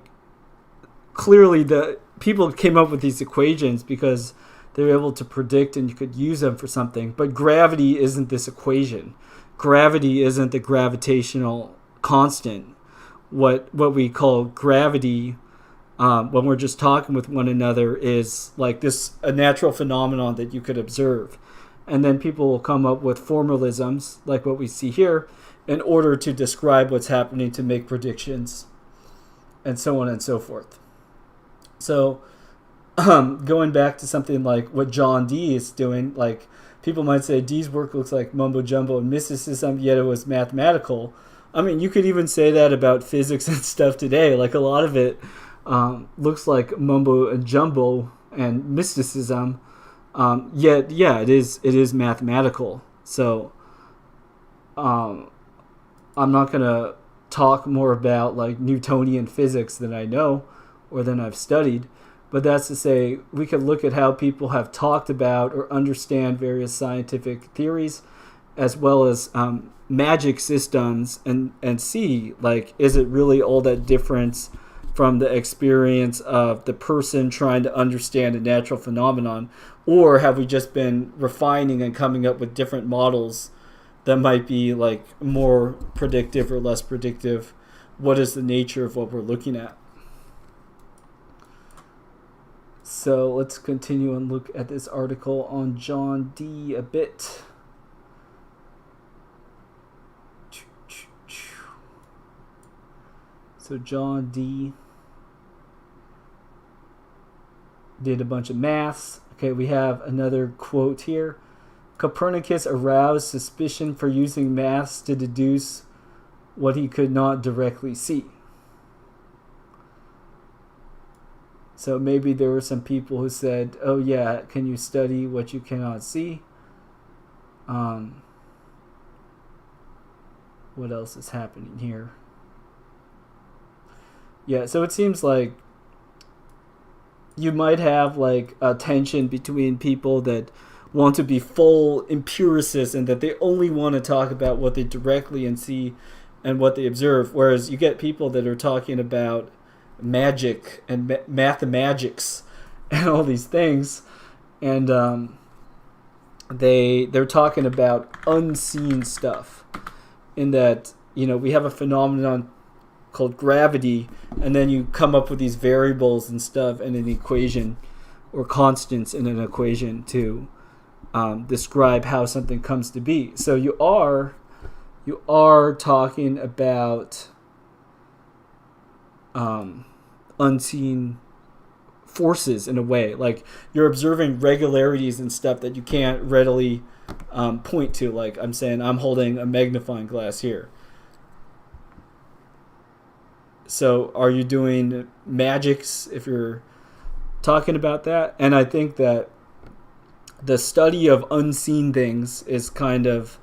clearly the people came up with these equations because they were able to predict and you could use them for something. But gravity isn't this equation. Gravity isn't the gravitational constant. What we call gravity when we're just talking with one another is like this, a natural phenomenon that you could observe. And then people will come up with formalisms like what we see here in order to describe what's happening, to make predictions, and so on and so forth. So going back to something like what John Dee is doing, like people might say Dee's work looks like mumbo jumbo and mysticism, yet it was mathematical. I mean, you could even say that about physics and stuff today. Like a lot of it looks like mumbo and jumbo and mysticism, yet yeah, it is mathematical. So I'm not gonna talk more about like Newtonian physics than I know or than I've studied. But that's to say, we could look at how people have talked about or understand various scientific theories, as well as magic systems, and see, like, is it really all that different from the experience of the person trying to understand a natural phenomenon? Or have we just been refining and coming up with different models that might be, like, more predictive or less predictive? What is the nature of what we're looking at? So let's continue and look at this article on John Dee a bit. So John Dee did a bunch of maths. Okay, we have another quote here. Copernicus aroused suspicion for using maths to deduce what he could not directly see. So maybe there were some people who said, oh yeah, can you study what you cannot see? What else is happening here? Yeah, so it seems like you might have like a tension between people that want to be full empiricists and that they only want to talk about what they directly and see and what they observe, whereas you get people that are talking about magic and mathemagics and all these things, and they're talking about unseen stuff, in that, you know, we have a phenomenon called gravity, and then you come up with these variables and stuff in an equation, or constants in an equation, to describe how something comes to be. So you are talking about unseen forces in a way. Like, you're observing regularities and stuff that you can't readily point to. Like, I'm saying I'm holding a magnifying glass here. So are you doing magics if you're talking about that? And I think that the study of unseen things is kind of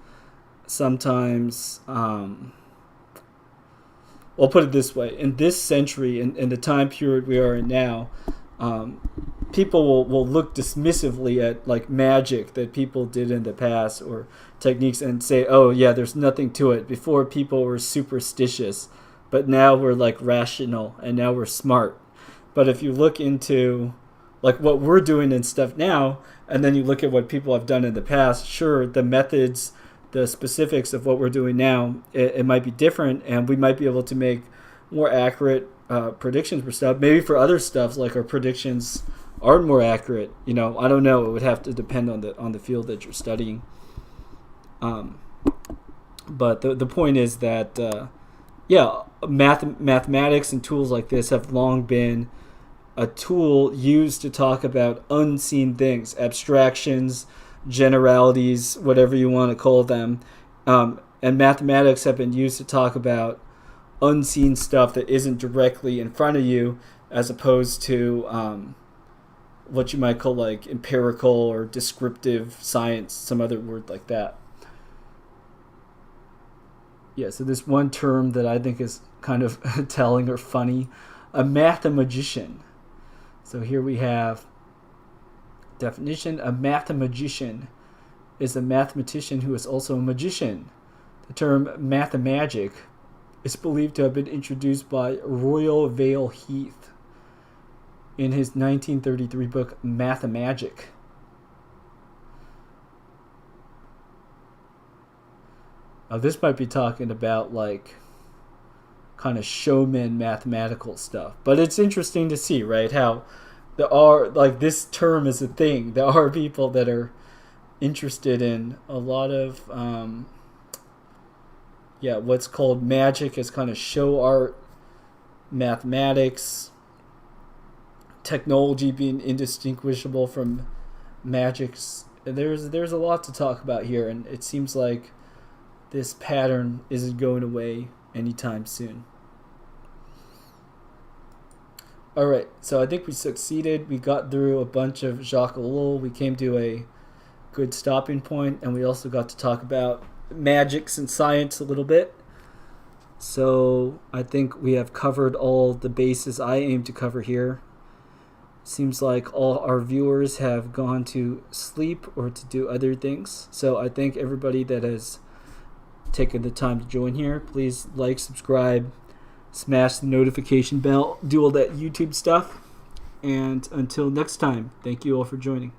sometimes, I'll put it this way. In this century, in the time period we are in now, people will look dismissively at like magic that people did in the past or techniques and say, oh yeah, there's nothing to it. Before, people were superstitious, but now we're like rational and now we're smart. But if you look into like what we're doing and stuff now, and then you look at what people have done in the past, sure, the methods, the specifics of what we're doing now, it might be different, and we might be able to make more accurate predictions for stuff. Maybe for other stuff, like our predictions aren't more accurate. I don't know. It would have to depend on the field that you're studying. But the point is that mathematics and tools like this have long been a tool used to talk about unseen things, abstractions, generalities, whatever you want to call them. And mathematics have been used to talk about unseen stuff that isn't directly in front of you, as opposed to what you might call like empirical or descriptive science, some other word like that. Yeah, so this one term that I think is kind of telling or funny, a mathemagician. So here we have definition. A mathemagician is a mathematician who is also a magician. The term mathemagic is believed to have been introduced by Royal Vale Heath in his 1933 book Mathemagic. This might be talking about like kind of showman mathematical stuff, but it's interesting to see, right, how there are, like, this term is a thing. There are people that are interested in a lot of what's called magic is kind of show art, mathematics, technology being indistinguishable from magics. There's a lot to talk about here, and it seems like this pattern isn't going away anytime soon. Alright, so I think we succeeded. We got through a bunch of Jacques Ellul. We came to a good stopping point, and we also got to talk about magics and science a little bit. So I think we have covered all the bases I aim to cover here. Seems like all our viewers have gone to sleep or to do other things. So I thank everybody that has taken the time to join here. Please like, subscribe, smash the notification bell, do all that YouTube stuff. And until next time, thank you all for joining.